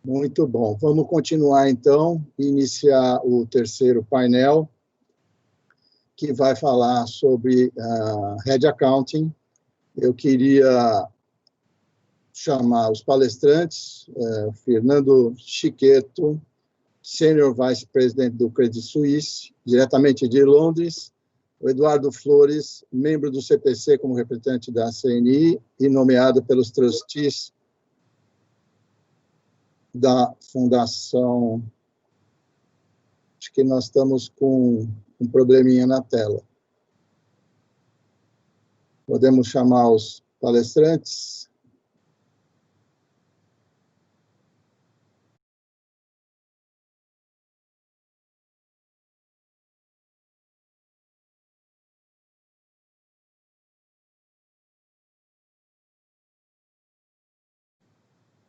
Muito bom. Vamos continuar, então, e iniciar o terceiro painel, que vai falar sobre Head Accounting. Eu queria chamar os palestrantes, Fernando Chiquetto, Senior Vice President do Credit Suisse, diretamente de Londres, o Eduardo Flores, membro do CPC como representante da CNI e nomeado pelos trustees da Fundação. Acho que nós estamos com um probleminha na tela. Podemos chamar os palestrantes?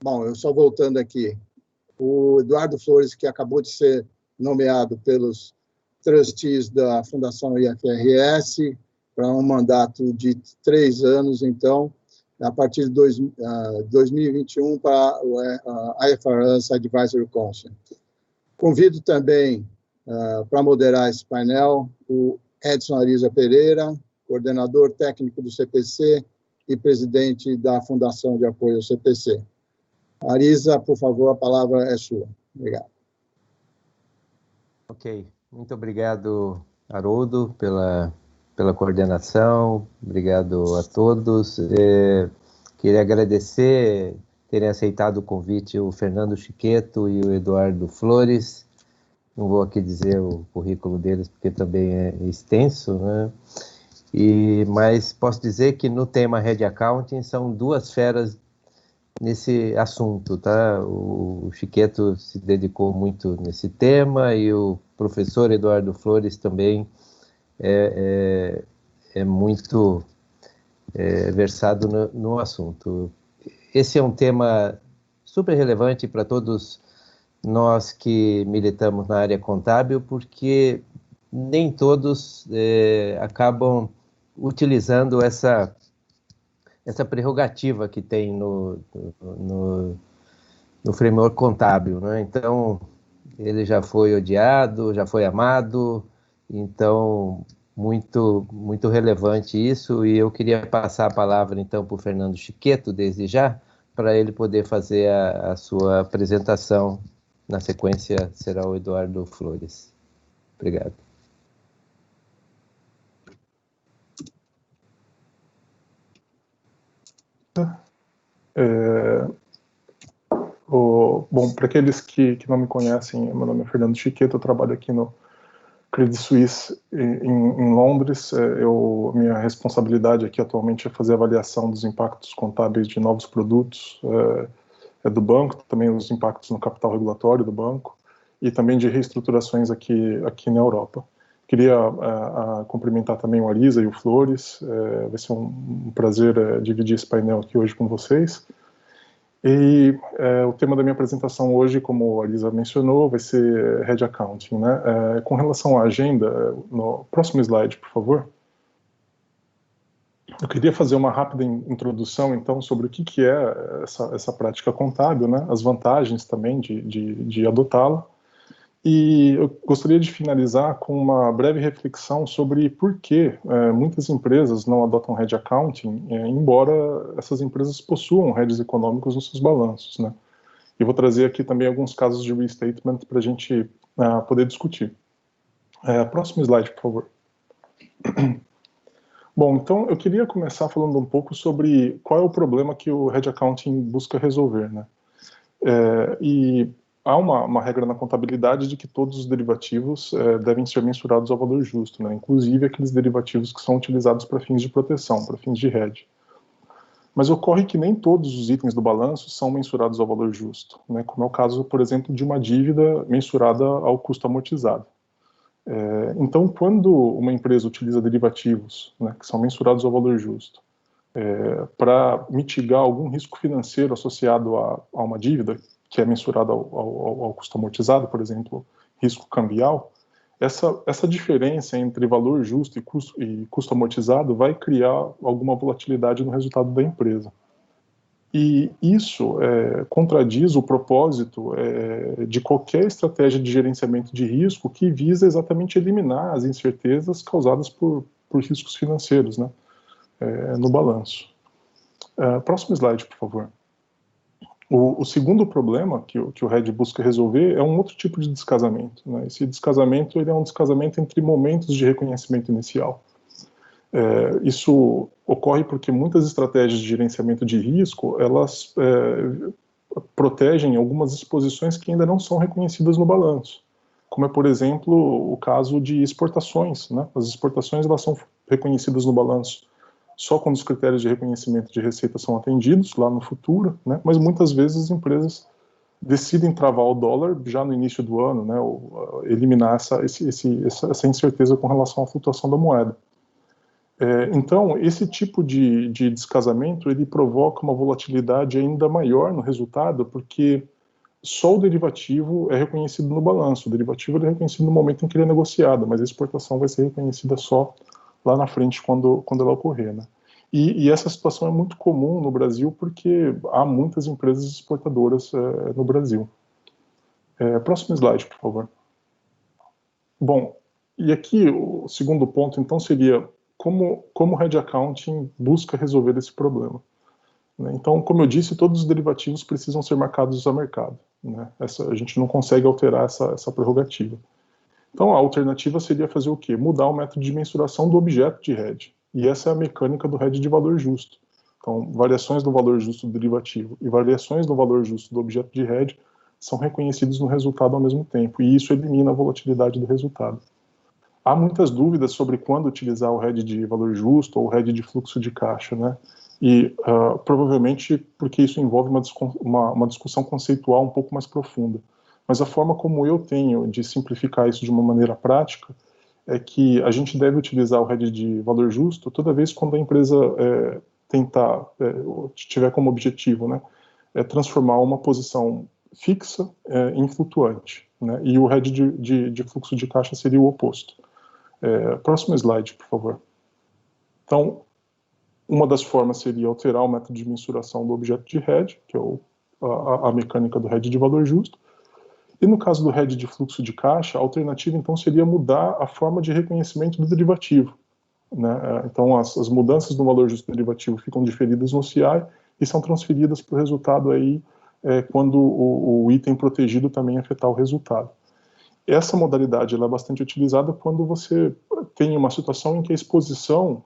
Bom, eu só voltando aqui. O Eduardo Flores, que acabou de ser nomeado pelos trustees da Fundação IFRS para um mandato de 3 anos, então, a partir de 2021 para a IFRS Advisory Council. Convido também para moderar esse painel o Edson Ariza Pereira, coordenador técnico do CPC e presidente da Fundação de Apoio ao CPC. Ariza, por favor, a palavra é sua. Obrigado. Ok. Muito obrigado, Haroldo, pela coordenação. Obrigado a todos. Queria agradecer terem aceitado o convite o Fernando Chiquetto e o Eduardo Flores. Não vou aqui dizer o currículo deles, porque também é extenso, né? Mas posso dizer que no tema Head Accounting são duas feras nesse assunto, tá? O Chiquetto se dedicou muito nesse tema e o professor Eduardo Flores também é muito versado no assunto. Esse é um tema super relevante para todos nós que militamos na área contábil, porque nem todos acabam utilizando essa prerrogativa que tem no framework contábil, né? Então, ele já foi odiado, já foi amado, então, muito relevante isso, e eu queria passar a palavra, então, para o Fernando Chiquetto, desde já, para ele poder fazer a sua apresentação. Na sequência, será o Eduardo Flores. Obrigado. Bom, para aqueles que não me conhecem, meu nome é Fernando Chiquetto, eu trabalho aqui no Credit Suisse em Londres. Minha responsabilidade aqui atualmente é fazer avaliação dos impactos contábeis de novos produtos do banco, também os impactos no capital regulatório do banco e também de reestruturações aqui na Europa. Queria cumprimentar também o Ariza e o Flores. Vai ser um prazer dividir esse painel aqui hoje com vocês. E o tema da minha apresentação hoje, como a Ariza mencionou, vai ser Head Accounting, né? Com relação à agenda, no próximo slide, por favor. Eu queria fazer uma rápida introdução, então, sobre o que é essa prática contábil, né? As vantagens também de adotá-la. E eu gostaria de finalizar com uma breve reflexão sobre por que muitas empresas não adotam Head Accounting, embora essas empresas possuam heads econômicos nos seus balanços, né? E vou trazer aqui também alguns casos de restatement para a gente poder discutir. Próximo slide, por favor. Bom, então eu queria começar falando um pouco sobre qual é o problema que o Head Accounting busca resolver, né? E há uma regra na contabilidade de que todos os derivativos devem ser mensurados ao valor justo, né? Inclusive aqueles derivativos que são utilizados para fins de proteção, para fins de hedge. Mas ocorre que nem todos os itens do balanço são mensurados ao valor justo, né? Como é o caso, por exemplo, de uma dívida mensurada ao custo amortizado. Então, quando uma empresa utiliza derivativos, né, que são mensurados ao valor justo, para mitigar algum risco financeiro associado a uma dívida, que é mensurada ao custo amortizado, por exemplo, risco cambial, essa diferença entre valor justo e custo amortizado vai criar alguma volatilidade no resultado da empresa. E isso contradiz o propósito de qualquer estratégia de gerenciamento de risco que visa exatamente eliminar as incertezas causadas por riscos financeiros, né, no balanço. Próximo slide, por favor. O segundo problema que o RED busca resolver é um outro tipo de descasamento, né? Esse descasamento ele é um descasamento entre momentos de reconhecimento inicial. Isso ocorre porque muitas estratégias de gerenciamento de risco, elas protegem algumas exposições que ainda não são reconhecidas no balanço, como é, por exemplo, o caso de exportações, né? As exportações elas são reconhecidas no balanço só quando os critérios de reconhecimento de receita são atendidos lá no futuro, né? Mas muitas vezes as empresas decidem travar o dólar já no início do ano, né? Ou eliminar essa incerteza com relação à flutuação da moeda. Então, esse tipo de descasamento, ele provoca uma volatilidade ainda maior no resultado, porque só o derivativo é reconhecido no balanço. O derivativo é reconhecido no momento em que ele é negociado, mas a exportação vai ser reconhecida só lá na frente quando ela ocorrer, né? E essa situação é muito comum no Brasil porque há muitas empresas exportadoras no Brasil. Próximo slide, por favor. Bom, e aqui o segundo ponto, então, seria como o Hedge Accounting busca resolver esse problema. Né? Então, como eu disse, todos os derivativos precisam ser marcados a mercado. Né? A gente não consegue alterar essa prerrogativa. Então, a alternativa seria fazer o quê? Mudar o método de mensuração do objeto de hedge. E essa é a mecânica do hedge de valor justo. Então, variações do valor justo do derivativo e variações do valor justo do objeto de hedge são reconhecidos no resultado ao mesmo tempo, e isso elimina a volatilidade do resultado. Há muitas dúvidas sobre quando utilizar o hedge de valor justo ou o hedge de fluxo de caixa, né? E provavelmente porque isso envolve uma discussão conceitual um pouco mais profunda. Mas a forma como eu tenho de simplificar isso de uma maneira prática é que a gente deve utilizar o hedge de valor justo toda vez quando a empresa tiver como objetivo, né, transformar uma posição fixa em flutuante, né, e o hedge de fluxo de caixa seria o oposto. Próximo slide, por favor. Então, uma das formas seria alterar o método de mensuração do objeto de hedge, que é a mecânica do hedge de valor justo. E no caso do hedge de fluxo de caixa, a alternativa então seria mudar a forma de reconhecimento do derivativo. Né? Então as mudanças no valor justo do derivativo ficam diferidas no CI e são transferidas para o resultado aí, quando o item protegido também afetar o resultado. Essa modalidade ela é bastante utilizada quando você tem uma situação em que a exposição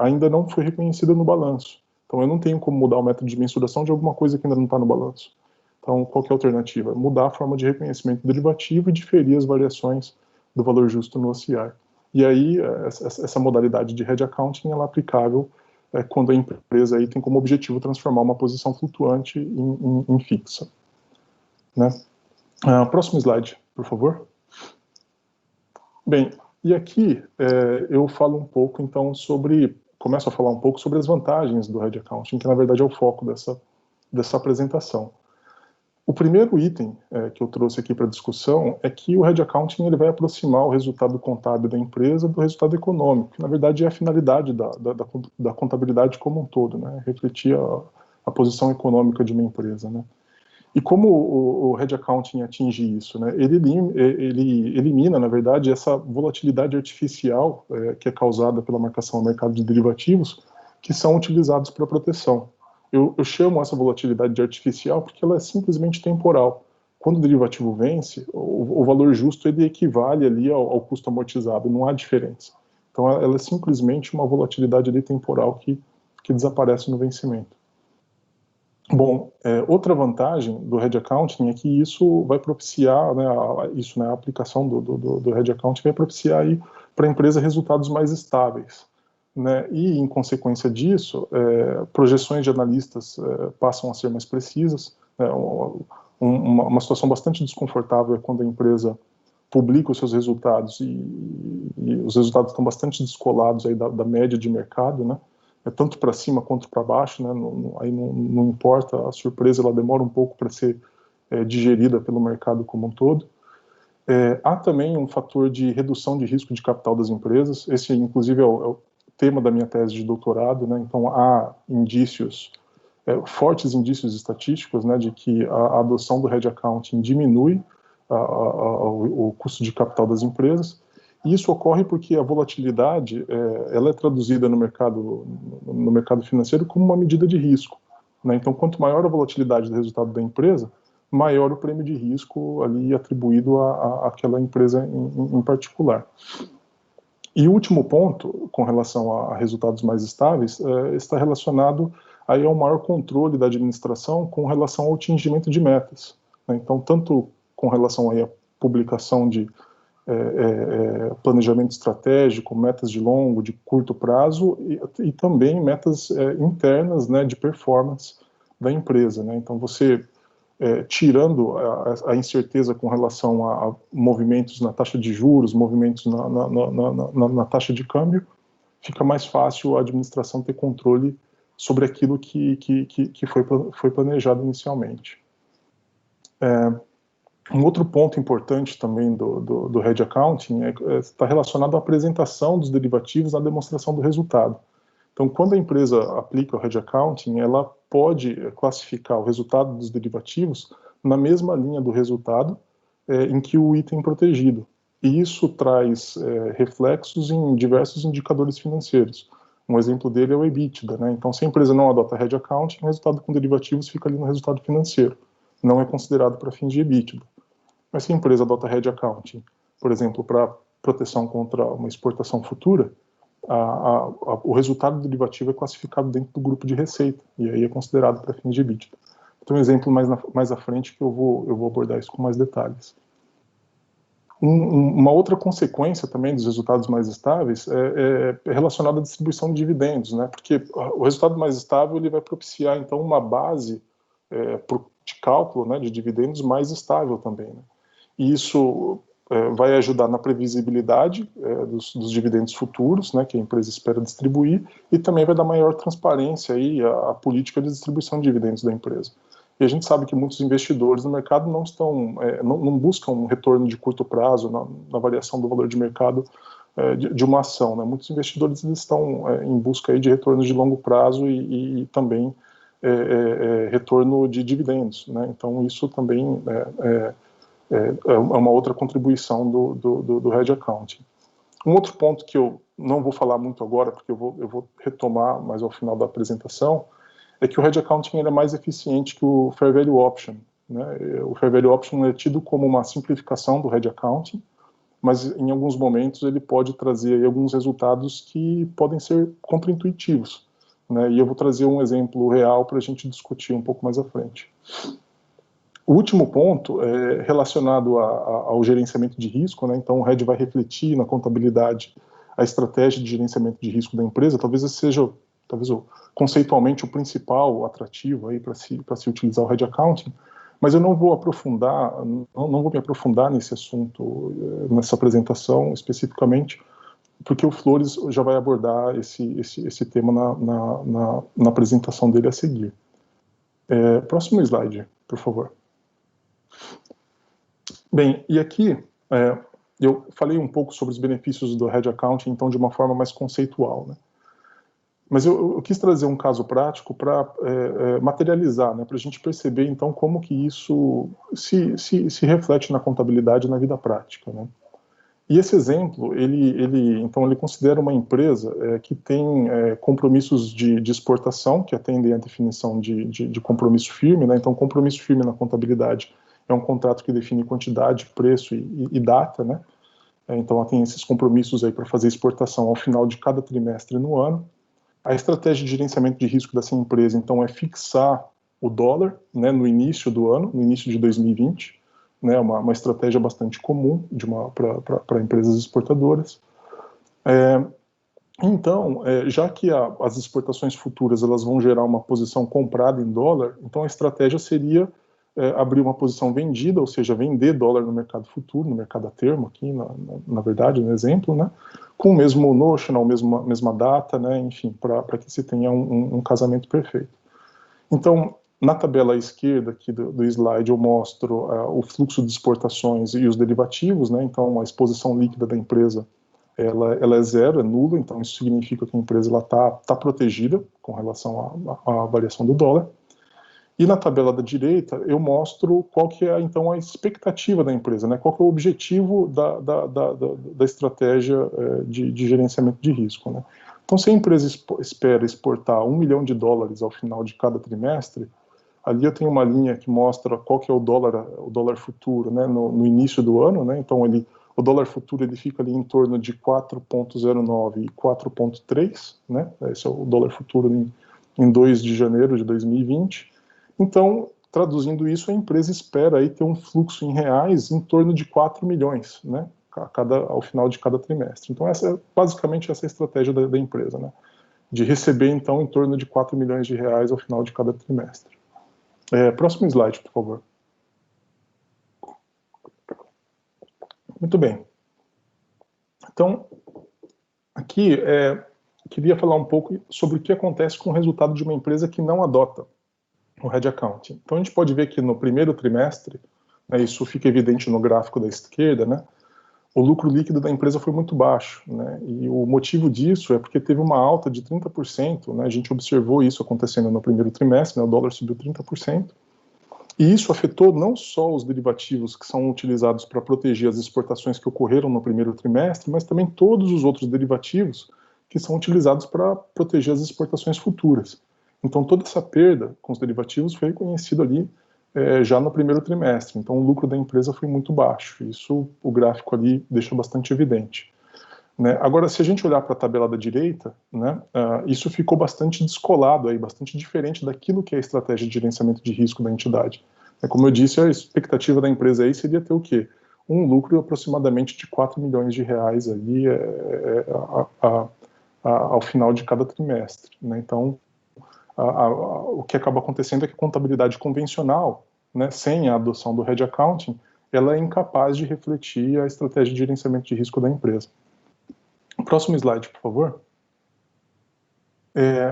ainda não foi reconhecida no balanço. Então eu não tenho como mudar o método de mensuração de alguma coisa que ainda não está no balanço. Então, qual que é a alternativa? Mudar a forma de reconhecimento do derivativo e diferir as variações do valor justo no OCI. E aí, essa modalidade de hedge accounting ela é aplicável quando a empresa aí tem como objetivo transformar uma posição flutuante em fixa. Né? Próximo slide, por favor. Bem, e aqui eu falo um pouco, então, começo a falar um pouco sobre as vantagens do hedge accounting, que na verdade é o foco dessa apresentação. O primeiro item que eu trouxe aqui para discussão é que o hedge accounting ele vai aproximar o resultado contábil da empresa do resultado econômico, que na verdade é a finalidade da contabilidade como um todo, né? Refletir a posição econômica de uma empresa, né? E como o hedge accounting atinge isso, né? Ele elimina, na verdade, essa volatilidade artificial que é causada pela marcação ao mercado de derivativos que são utilizados para proteção. Eu chamo essa volatilidade artificial porque ela é simplesmente temporal. Quando o derivativo vence, o valor justo ele equivale ali ao custo amortizado, não há diferença. Então ela é simplesmente uma volatilidade ali temporal que desaparece no vencimento. Bom, outra vantagem do hedge accounting é que isso vai propiciar, né, a aplicação do hedge accounting vai propiciar aí para a empresa resultados mais estáveis. Né, e, em consequência disso, projeções de analistas passam a ser mais precisas. Né, uma situação bastante desconfortável é quando a empresa publica os seus resultados e os resultados estão bastante descolados aí da média de mercado, né, tanto para cima quanto para baixo. Né, aí não importa, a surpresa ela demora um pouco para ser digerida pelo mercado como um todo. Há também um fator de redução de risco de capital das empresas. Esse, inclusive, é o tema da minha tese de doutorado, né? Então há indícios fortes indícios estatísticos, né, de que a adoção do hedge accounting diminui o custo de capital das empresas. E isso ocorre porque a volatilidade ela é traduzida no mercado financeiro como uma medida de risco, né? Então, quanto maior a volatilidade do resultado da empresa, maior o prêmio de risco ali atribuído àquela empresa em particular. E o último ponto, com relação a resultados mais estáveis, está relacionado aí ao maior controle da administração com relação ao atingimento de metas, né? Então, tanto com relação aí à publicação de planejamento estratégico, metas de longo, de curto prazo e também metas internas, né, de performance da empresa, né? Então, você tirando a incerteza com relação a movimentos na taxa de juros, movimentos na taxa de câmbio, fica mais fácil a administração ter controle sobre aquilo que foi planejado inicialmente. Um outro ponto importante também do hedge accounting está relacionado à apresentação dos derivativos na demonstração do resultado. Então, quando a empresa aplica o hedge accounting, ela pode classificar o resultado dos derivativos na mesma linha do resultado em que o item é protegido. E isso traz reflexos em diversos indicadores financeiros. Um exemplo dele é o EBITDA, né? Então, se a empresa não adota hedge accounting, o resultado com derivativos fica ali no resultado financeiro. Não é considerado para fins de EBITDA. Mas se a empresa adota hedge accounting, por exemplo, para proteção contra uma exportação futura, o resultado derivativo é classificado dentro do grupo de receita, e aí é considerado para fins de EBITDA. Então, um exemplo mais à frente que eu vou abordar isso com mais detalhes. Uma outra consequência também dos resultados mais estáveis é relacionada à distribuição de dividendos, né? Porque o resultado mais estável ele vai propiciar, então, uma base de cálculo, né, de dividendos mais estável também, né? E isso vai ajudar na previsibilidade dos dividendos futuros, né, que a empresa espera distribuir, e também vai dar maior transparência aí à política de distribuição de dividendos da empresa. E a gente sabe que muitos investidores no mercado não buscam um retorno de curto prazo na variação do valor de mercado de uma ação, né? Muitos investidores eles estão em busca aí de retornos de longo prazo e também retorno de dividendos, né? Então isso também é uma outra contribuição do hedge accounting. Um outro ponto que eu não vou falar muito agora, porque eu vou retomar mais ao final da apresentação, é que o hedge accounting é mais eficiente que o fair value option, né? O fair value option é tido como uma simplificação do hedge accounting, mas em alguns momentos ele pode trazer aí alguns resultados que podem ser contraintuitivos, né? E eu vou trazer um exemplo real para a gente discutir um pouco mais à frente. O último ponto é relacionado ao gerenciamento de risco, né? Então, o hedge vai refletir na contabilidade a estratégia de gerenciamento de risco da empresa. Talvez esse seja, conceitualmente, o principal atrativo aí para se utilizar o hedge accounting, mas eu não vou me aprofundar nesse assunto, nessa apresentação especificamente, porque o Flores já vai abordar esse tema na apresentação dele a seguir. Próximo slide, por favor. Bem, e aqui eu falei um pouco sobre os benefícios do hedge accounting, então de uma forma mais conceitual, né? Mas eu quis trazer um caso prático para materializar, né, para a gente perceber então como que isso se reflete na contabilidade e na vida prática, né? E esse exemplo, ele considera uma empresa que tem compromissos de exportação, que atendem à definição de compromisso firme, né? Então, compromisso firme na contabilidade é um contrato que define quantidade, preço e data, né? Então, ela tem esses compromissos aí para fazer exportação ao final de cada trimestre no ano. A estratégia de gerenciamento de risco dessa empresa, então, é fixar o dólar, né, no início do ano, no início de 2020, né, uma estratégia bastante comum para empresas exportadoras. Então, já que as exportações futuras elas vão gerar uma posição comprada em dólar, então a estratégia seria abrir uma posição vendida, ou seja, vender dólar no mercado futuro, no mercado a termo aqui, na verdade, no exemplo, né, com o mesmo notional, mesma data, né, enfim, para que se tenha um casamento perfeito. Então, na tabela à esquerda aqui do slide eu mostro o fluxo de exportações e os derivativos, né, então a exposição líquida da empresa ela é zero, é nula, então isso significa que a empresa está protegida com relação à variação do dólar. E na tabela da direita eu mostro qual que é, então, a expectativa da empresa, né? Qual que é o objetivo da estratégia de gerenciamento de risco, né? Então, se a empresa espera exportar $1 milhão ao final de cada trimestre, ali eu tenho uma linha que mostra qual que é o dólar futuro, né, no início do ano, né? Então, o dólar futuro ele fica ali em torno de 4,09 e 4,3, né? Esse é o dólar futuro em 2 de janeiro de 2020. Então, traduzindo isso, a empresa espera aí ter um fluxo em reais em torno de 4 milhões, né, ao final de cada trimestre. Então, basicamente essa é a estratégia da empresa, né, de receber, então, em torno de 4 milhões de reais ao final de cada trimestre. Próximo slide, por favor. Muito bem. Então, aqui, queria falar um pouco sobre o que acontece com o resultado de uma empresa que não adota o Hedge Accounting. Então, a gente pode ver que no primeiro trimestre, né, isso fica evidente no gráfico da esquerda, né, o lucro líquido da empresa foi muito baixo, né, e o motivo disso é porque teve uma alta de 30%, né, a gente observou isso acontecendo no primeiro trimestre, né, o dólar subiu 30%, e isso afetou não só os derivativos que são utilizados para proteger as exportações que ocorreram no primeiro trimestre, mas também todos os outros derivativos que são utilizados para proteger as exportações futuras. Então, toda essa perda com os derivativos foi reconhecida ali já no primeiro trimestre. Então, o lucro da empresa foi muito baixo. Isso o gráfico ali deixa bastante evidente, né? Agora, se a gente olhar para a tabela da direita, né, isso ficou bastante descolado, aí, bastante diferente daquilo que é a estratégia de gerenciamento de risco da entidade. Como eu disse, a expectativa da empresa aí seria ter o quê? Um lucro aproximadamente de 4 milhões de reais ali, ao final de cada trimestre, né? Então, o que acaba acontecendo é que a contabilidade convencional, né, sem a adoção do Hedge Accounting, ela é incapaz de refletir a estratégia de gerenciamento de risco da empresa. Próximo slide, por favor.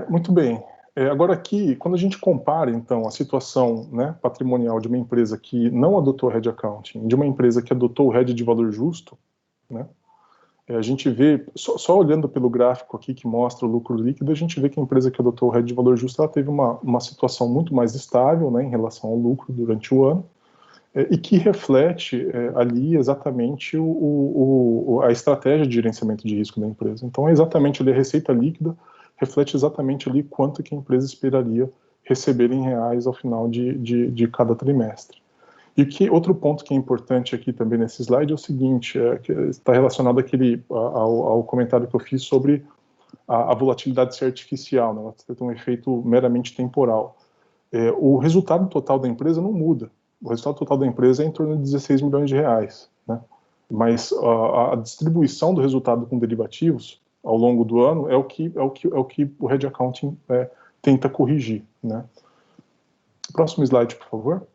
Muito bem. Agora aqui, quando a gente compara, então, a situação, né, patrimonial de uma empresa que não adotou o Hedge Accounting de uma empresa que adotou o Hedge de valor justo, né, a gente vê, só olhando pelo gráfico aqui que mostra o lucro líquido, a gente vê que a empresa que adotou o Hedge de valor justo ela teve uma situação muito mais estável, né, em relação ao lucro durante o ano, e que reflete ali exatamente a estratégia de gerenciamento de risco da empresa. Então, é exatamente ali a receita líquida, reflete exatamente ali quanto que a empresa esperaria receber em reais ao final de cada trimestre. E outro ponto que é importante aqui também nesse slide é o seguinte, que está relacionado ao comentário que eu fiz sobre a volatilidade ser artificial, né? Ela tem um efeito meramente temporal. O resultado total da empresa não muda. O resultado total da empresa é em torno de 16 milhões de reais, né? Mas a distribuição do resultado com derivativos ao longo do ano é o que o Hedge Accounting tenta corrigir, né? Próximo slide, por favor.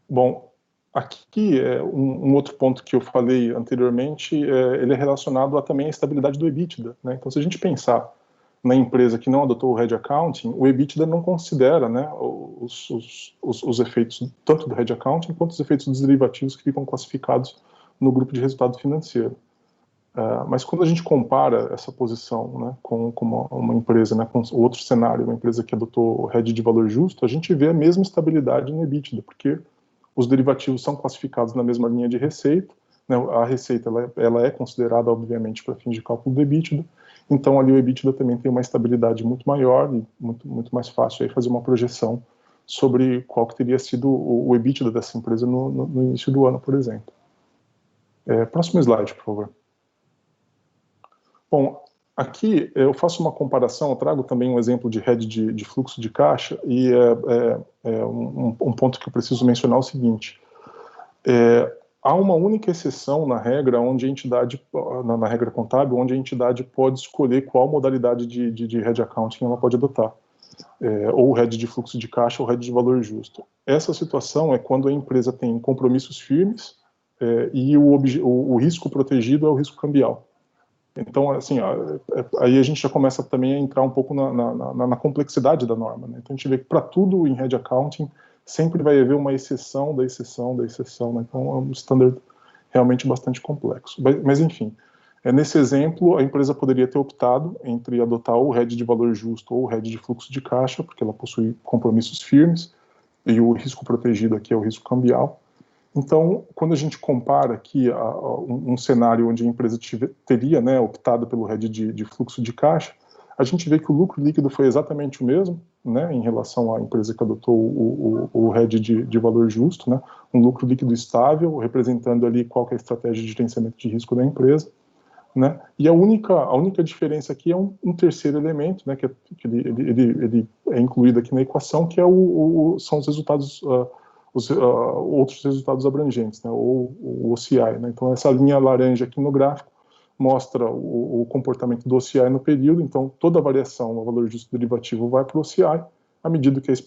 Bom, aqui um outro ponto que eu falei anteriormente, ele é relacionado também à estabilidade do EBITDA, né? Então, se a gente pensar na empresa que não adotou o Hedge Accounting, o EBITDA não considera, né, os efeitos tanto do Hedge Accounting quanto os efeitos dos derivativos que ficam classificados no grupo de resultado financeiro. Mas quando a gente compara essa posição, né, com uma empresa, né, com o outro cenário, uma empresa que adotou o Hedge de valor justo, a gente vê a mesma estabilidade no EBITDA, porque os derivativos são classificados na mesma linha de receita, né, a receita ela é considerada, obviamente, para fins de cálculo do EBITDA, então ali o EBITDA também tem uma estabilidade muito maior e muito mais fácil aí fazer uma projeção sobre qual que teria sido o EBITDA dessa empresa no início do ano, por exemplo. Próximo slide, por favor. Bom, aqui eu faço uma comparação, eu trago também um exemplo de hedge de fluxo de caixa e um ponto que eu preciso mencionar é o seguinte, há uma única exceção na regra onde a entidade, na regra contábil, onde a entidade pode escolher qual modalidade de hedge accounting ela pode adotar, ou hedge de fluxo de caixa ou hedge de valor justo. Essa situação é quando a empresa tem compromissos firmes e o risco protegido é o risco cambial. Então, assim, aí a gente já começa também a entrar um pouco na complexidade da norma, né? Então, a gente vê que para tudo em hedge accounting sempre vai haver uma exceção da exceção da exceção, né? Então, é um standard realmente bastante complexo. Mas enfim, Nesse exemplo, a empresa poderia ter optado entre adotar ou o hedge de valor justo ou o hedge de fluxo de caixa, porque ela possui compromissos firmes, e o risco protegido aqui é o risco cambial. Então, quando a gente compara aqui um cenário onde a empresa teria, né, optado pelo hedge de fluxo de caixa, a gente vê que o lucro líquido foi exatamente o mesmo, né, em relação à empresa que adotou o hedge de valor justo, né, um lucro líquido estável, representando ali qual que é a estratégia de gerenciamento de risco da empresa, né, e a única diferença aqui é um terceiro elemento, né, que ele é incluído aqui na equação, que é são os resultados, outros resultados abrangentes, né, ou o OCI, né. Então essa linha laranja aqui no gráfico mostra o comportamento do OCI no período, então toda a variação no valor justo derivativo vai para o OCI, à medida que as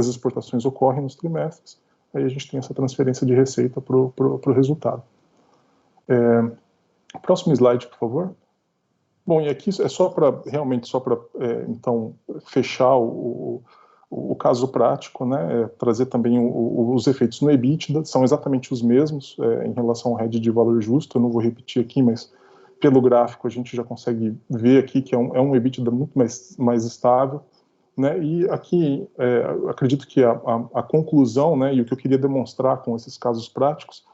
exportações ocorrem nos trimestres, aí a gente tem essa transferência de receita para o resultado. Próximo slide, por favor. Bom, e aqui é realmente só para, então, fechar o caso prático, né, trazer também os efeitos no EBITDA, são exatamente os mesmos em relação ao hedge de valor justo, eu não vou repetir aqui, mas pelo gráfico a gente já consegue ver aqui que é um EBITDA muito mais estável, né, e aqui acredito que a conclusão, né, e o que eu queria demonstrar com esses casos práticos,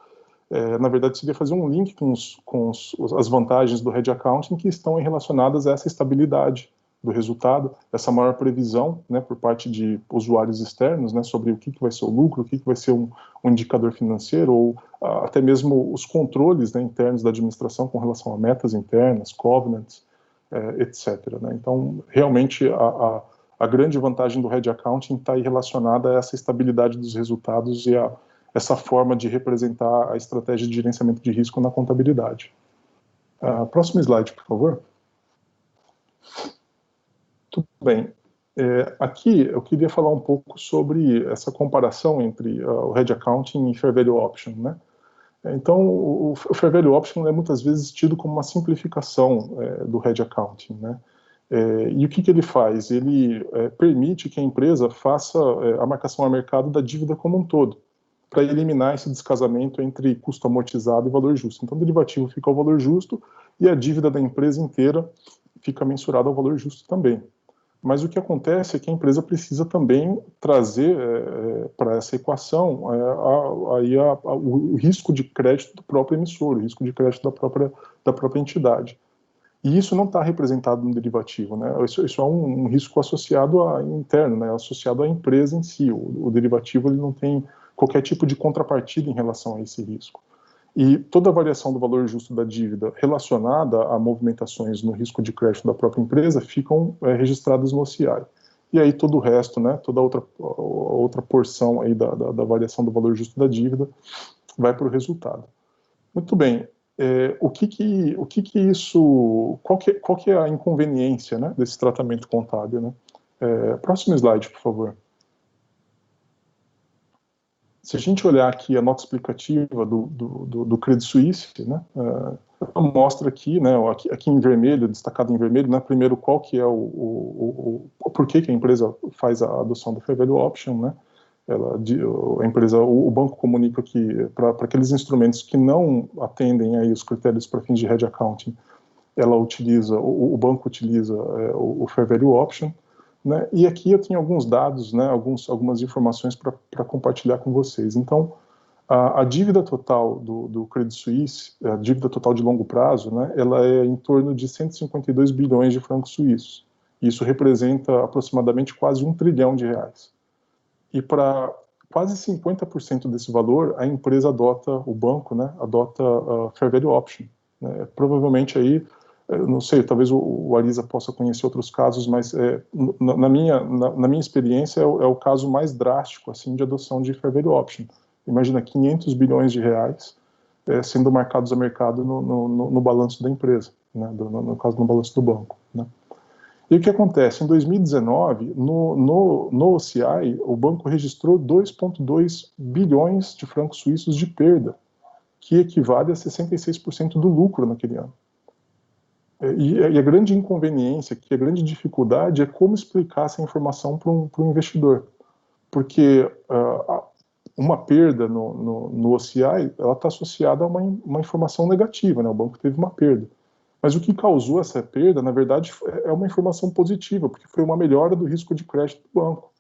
na verdade, seria fazer um link com as vantagens do hedge accounting que estão relacionadas a essa estabilidade do resultado, essa maior previsão, né, por parte de usuários externos, né, sobre o que vai ser o lucro, o que vai ser um indicador financeiro, ou até mesmo os controles, né, internos da administração com relação a metas internas, covenants, etc. Né? Então, realmente, a grande vantagem do hedge accounting está aí relacionada a essa estabilidade dos resultados e essa forma de representar a estratégia de gerenciamento de risco na contabilidade. Próximo slide, por favor. Tudo bem. Aqui eu queria falar um pouco sobre essa comparação entre o hedge accounting e fair value option, né? Então, o fair value option é muitas vezes tido como uma simplificação do hedge accounting, né? E o que ele faz? Ele permite que a empresa faça a marcação a mercado da dívida como um todo, para eliminar esse descasamento entre custo amortizado e valor justo. Então, o derivativo fica ao valor justo e a dívida da empresa inteira fica mensurada ao valor justo também. Mas o que acontece é que a empresa precisa também trazer para essa equação o risco de crédito do próprio emissor, o risco de crédito da própria entidade. E isso não está representado no derivativo, né? Isso é um risco associado interno, né? Associado à empresa em si. O derivativo ele não tem qualquer tipo de contrapartida em relação a esse risco. E toda a variação do valor justo da dívida relacionada a movimentações no risco de crédito da própria empresa ficam registradas no OCI. E aí todo o resto, né, toda outra porção aí da variação do valor justo da dívida vai para o resultado. Muito bem. Qual que é a inconveniência, né, desse tratamento contábil, né? Próximo slide, por favor. Se a gente olhar aqui a nota explicativa do Credit Suisse, né, mostra aqui, né, aqui em vermelho, destacado em vermelho, né, primeiro qual que é por que a empresa faz a adoção do fair value option, né? O banco comunica que para aqueles instrumentos que não atendem aí os critérios para fins de hedge accounting, o banco utiliza o fair value option. Né? E aqui eu tenho alguns dados, né, algumas informações para compartilhar com vocês. Então, a dívida total do Credit Suisse, a dívida total de longo prazo, né, ela é em torno de 152 bilhões de francos suíços. Isso representa aproximadamente quase R$1 trilhão. E para quase 50% desse valor, a empresa o banco, né, adota fair value option. Né? Provavelmente aí, não sei, talvez o Arisa possa conhecer outros casos, mas na minha experiência é o caso mais drástico assim, de adoção de fair value option. Imagina 500 bilhões de reais sendo marcados a mercado no balanço da empresa, né, no caso no balanço do banco. Né. E o que acontece? Em 2019, no OCI, o banco registrou 2,2 bilhões de francos suíços de perda, que equivale a 66% do lucro naquele ano. E a grande inconveniência, a grande dificuldade é como explicar essa informação para um investidor. Porque uma perda no OCI, ela está associada a uma informação negativa, né? O banco teve uma perda. Mas o que causou essa perda, na verdade, é uma informação positiva, porque foi uma melhora do risco de crédito do banco,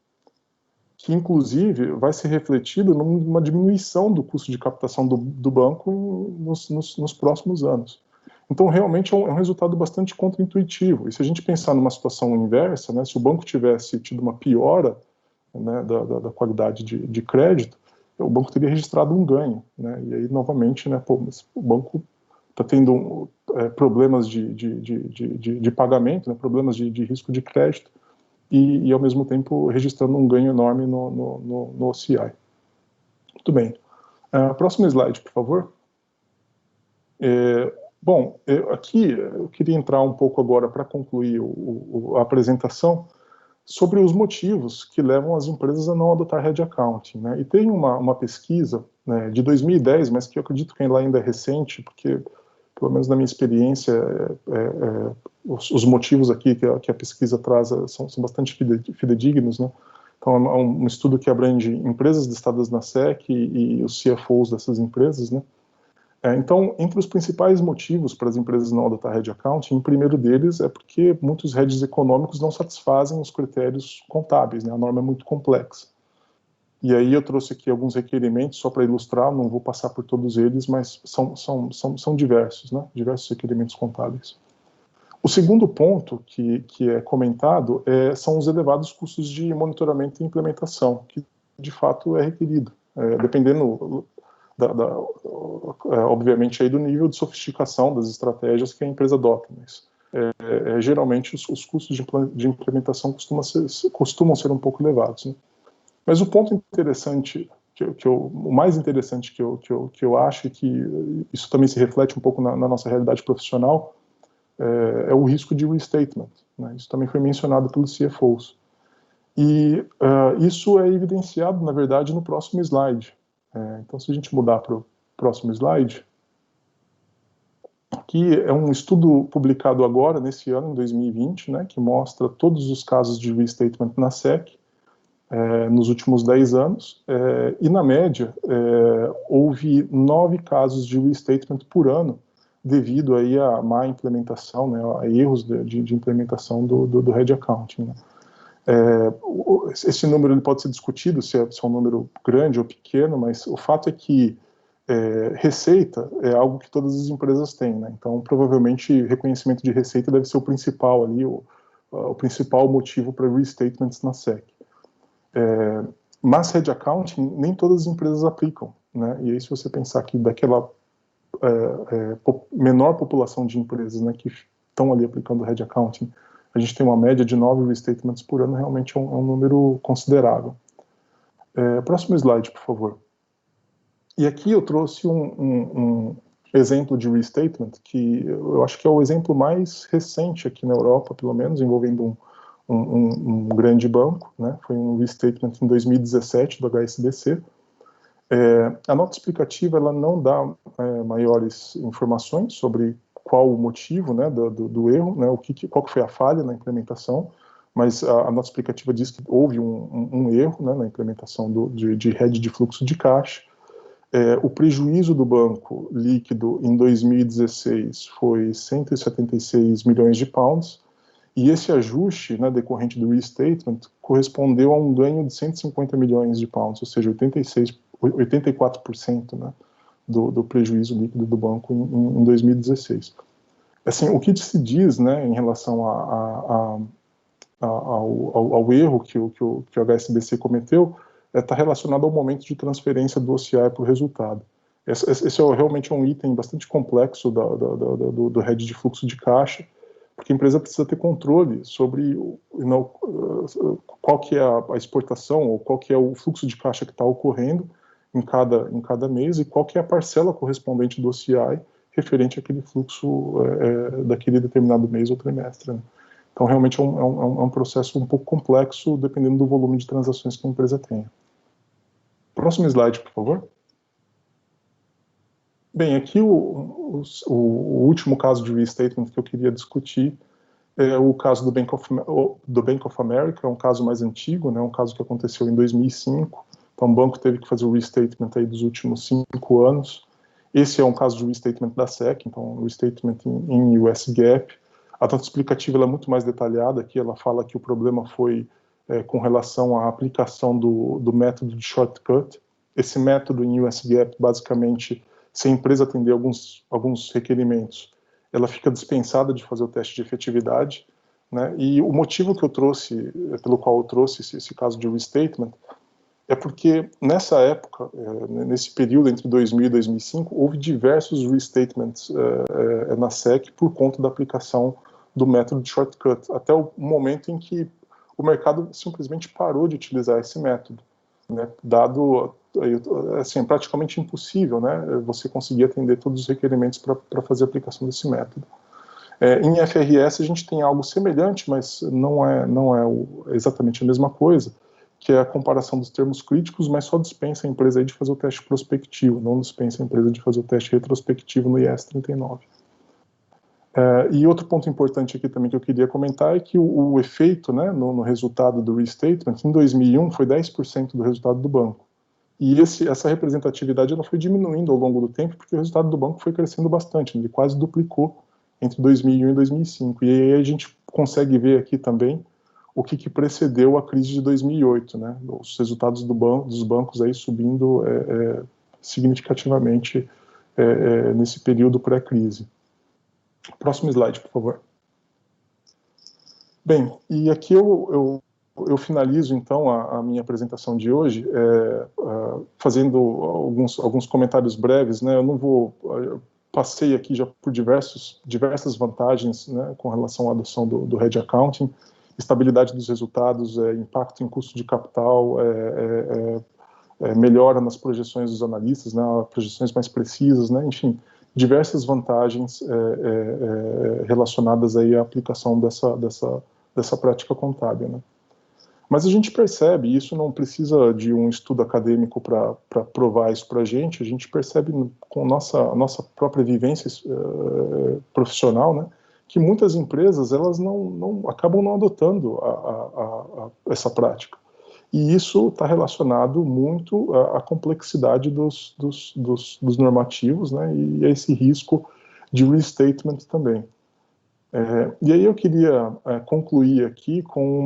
que inclusive vai ser refletido numa diminuição do custo de captação do banco nos próximos anos. Então, realmente, é um resultado bastante contraintuitivo. E se a gente pensar numa situação inversa, né, se o banco tivesse tido uma piora, né, da qualidade de crédito, o banco teria registrado um ganho, né? E aí, novamente, né, o banco está tendo problemas de pagamento, né, problemas de risco de crédito, e, ao mesmo tempo, registrando um ganho enorme no OCI. Muito bem. Próximo slide, por favor. Bom, aqui eu queria entrar um pouco agora para concluir a apresentação sobre os motivos que levam as empresas a não adotar Hedge Accounting, né? E tem uma pesquisa, né, de 2010, mas que eu acredito que ela ainda é recente, porque, pelo menos na minha experiência, os motivos aqui que a pesquisa traz são bastante fidedignos, né? Então, é um estudo que abrange empresas listadas na SEC e os CFOs dessas empresas, né? Então, entre os principais motivos para as empresas não adotar Hedge Accounting, o primeiro deles é porque muitos hedges econômicos não satisfazem os critérios contábeis, né? A norma é muito complexa. E aí eu trouxe aqui alguns requerimentos, só para ilustrar, não vou passar por todos eles, mas são diversos, né? Diversos requerimentos contábeis. O segundo ponto que é comentado são os elevados custos de monitoramento e implementação, que de fato é requerido, dependendo obviamente aí do nível de sofisticação das estratégias que a empresa adota, mas geralmente os custos de implementação costumam ser um pouco elevados, né? Mas o ponto interessante, o mais interessante que eu acho, e que isso também se reflete um pouco na nossa realidade profissional, é o risco de restatement, né? Isso também foi mencionado pelos CFOs. E isso é evidenciado, na verdade, no próximo slide. Então, se a gente mudar para o próximo slide, aqui é um estudo publicado agora, nesse ano, em 2020, né, que mostra todos os casos de restatement na SEC, nos últimos 10 anos, e na média, houve 9 casos de restatement por ano, devido aí à má implementação, né, a erros de implementação do Hedge Accounting, né. Esse número ele pode ser discutido, se é um número grande ou pequeno, mas o fato é que receita é algo que todas as empresas têm, né? Então, provavelmente, reconhecimento de receita deve ser o principal ali, o principal motivo para restatements na SEC. Mas Hedge Accounting, nem todas as empresas aplicam, né? E aí, se você pensar que daquela menor população de empresas, né, que estão ali aplicando Hedge Accounting, a gente tem uma média de 9 restatements por ano, realmente é um número considerável. Próximo slide, por favor. E aqui eu trouxe um exemplo de restatement, que eu acho que é o exemplo mais recente aqui na Europa, pelo menos, envolvendo um grande banco, né? Foi um restatement em 2017 do HSBC. A nota explicativa ela não dá maiores informações sobre qual o motivo, né, do erro, né, qual que foi a falha na implementação, mas a nota explicativa diz que houve um erro, né, na implementação de hedge de fluxo de caixa. O prejuízo do banco líquido em 2016 foi 176 milhões de pounds, e esse ajuste, né, decorrente do restatement correspondeu a um ganho de 150 milhões de pounds, ou seja, 84%, né, do prejuízo líquido do banco em 2016. Assim, o que se diz, né, em relação ao erro que o HSBC cometeu está relacionado ao momento de transferência do OCI para o resultado. Esse realmente é um item bastante complexo do hedge de fluxo de caixa, porque a empresa precisa ter controle sobre qual que é a exportação ou qual que é o fluxo de caixa que está ocorrendo em cada mês e qual que é a parcela correspondente do OCI referente àquele fluxo daquele determinado mês ou trimestre, né? Então, realmente é um processo um pouco complexo, dependendo do volume de transações que a empresa tenha. Próximo slide, por favor. Bem, aqui o último caso de restatement que eu queria discutir é o caso do Bank of America, é um caso mais antigo, né, um caso que aconteceu em 2005, Então, o banco teve que fazer o restatement aí dos últimos 5 anos. Esse é um caso de restatement da SEC, então, restatement em US GAAP. A nota explicativa ela é muito mais detalhada aqui, ela fala que o problema foi com relação à aplicação do método de shortcut. Esse método em US GAAP, basicamente, se a empresa atender alguns requerimentos, ela fica dispensada de fazer o teste de efetividade, né? E o motivo que eu trouxe, pelo qual eu trouxe esse caso de restatement, é porque nessa época, nesse período entre 2000 e 2005, houve diversos restatements na SEC por conta da aplicação do método de shortcut, até o momento em que o mercado simplesmente parou de utilizar esse método, né? Dado assim, praticamente impossível, né, você conseguir atender todos os requerimentos para fazer a aplicação desse método. Em FRS a gente tem algo semelhante, mas não é exatamente a mesma coisa, que é a comparação dos termos críticos, mas só dispensa a empresa aí de fazer o teste prospectivo, não dispensa a empresa de fazer o teste retrospectivo no IAS 39. E outro ponto importante aqui também que eu queria comentar é que o efeito, né, no resultado do restatement, em 2001, foi 10% do resultado do banco. E essa representatividade ela foi diminuindo ao longo do tempo, porque o resultado do banco foi crescendo bastante, ele quase duplicou entre 2001 e 2005. E aí a gente consegue ver aqui também o que precedeu a crise de 2008, né? Os resultados dos bancos aí subindo significativamente nesse período pré-crise. Próximo slide, por favor. Bem, e aqui eu finalizo, então, a minha apresentação de hoje fazendo alguns comentários breves, né? Eu não vou... passei aqui já por diversas vantagens, né, com relação à adoção do Hedge Accounting, estabilidade dos resultados, impacto em custo de capital, melhora nas projeções dos analistas, né, projeções mais precisas, né, enfim, diversas vantagens relacionadas aí à aplicação dessa prática contábil, né. Mas a gente percebe, e isso não precisa de um estudo acadêmico para provar isso para a gente percebe com nossa própria vivência profissional, né, que muitas empresas elas acabam não adotando essa prática. E isso está relacionado muito à complexidade dos normativos, né, e a esse risco de restatement também. E aí eu queria concluir aqui com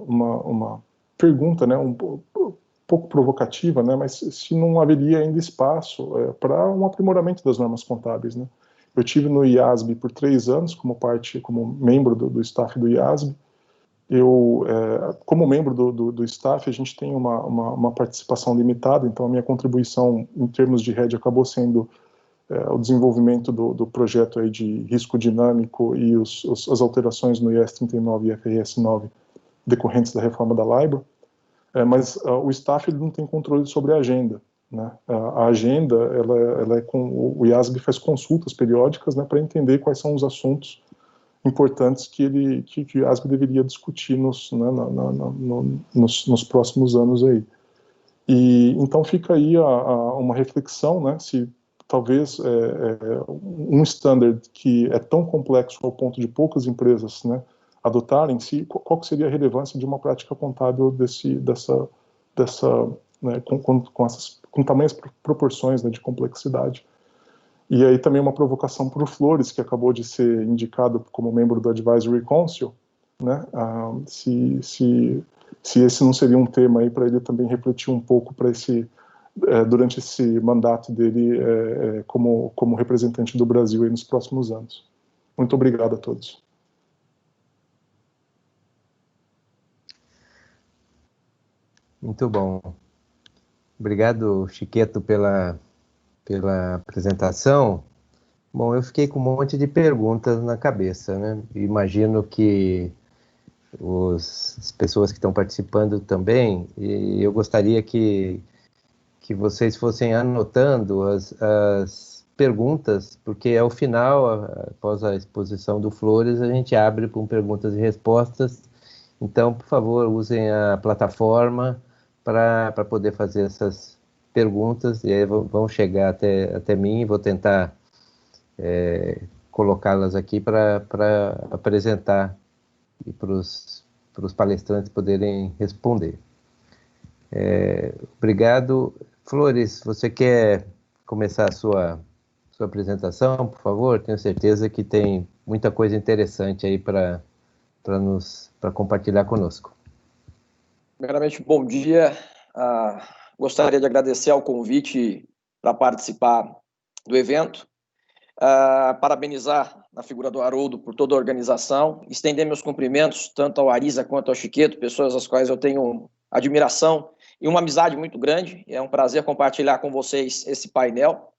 uma pergunta, né, um pouco provocativa, né, mas se não haveria ainda espaço para um aprimoramento das normas contábeis, né? Eu tive no IASB por 3 anos como membro do staff do IASB. Como membro do staff, a gente tem uma participação limitada, então a minha contribuição em termos de RED acabou sendo o desenvolvimento do projeto aí de risco dinâmico e as alterações no IAS 39 e FRS 9 decorrentes da reforma da LIBOR, mas o staff ele não tem controle sobre a agenda, né? A agenda, ela o IASB faz consultas periódicas, né, para entender quais são os assuntos importantes que o IASB deveria discutir nos próximos anos aí. E então fica aí uma reflexão, né, se talvez um standard que é tão complexo ao ponto de poucas empresas, né, adotarem, qual que seria a relevância de uma prática contábil né, com tamanhas proporções, né, de complexidade. E aí também uma provocação para o Flores, que acabou de ser indicado como membro do Advisory Council, né, se esse não seria um tema aí para ele também refletir um pouco para durante esse mandato dele como representante do Brasil aí nos próximos anos. Muito obrigado a todos. Muito bom. Obrigado, Chiqueto, pela apresentação. Bom, eu fiquei com um monte de perguntas na cabeça, né? Imagino que as pessoas que estão participando também, e eu gostaria que vocês fossem anotando as perguntas, porque ao final, após a exposição do Flores, a gente abre com perguntas e respostas. Então, por favor, usem a plataforma para poder fazer essas perguntas, e aí vão chegar até mim, e vou tentar colocá-las aqui para apresentar e para os palestrantes poderem responder. Obrigado. Flores, você quer começar a sua apresentação, por favor? Tenho certeza que tem muita coisa interessante aí para compartilhar conosco. Primeiramente, bom dia. Gostaria de agradecer ao convite para participar do evento. Parabenizar a figura do Haroldo por toda a organização, estender meus cumprimentos tanto ao Arisa quanto ao Chiqueto, pessoas às quais eu tenho admiração e uma amizade muito grande. É um prazer compartilhar com vocês esse painel.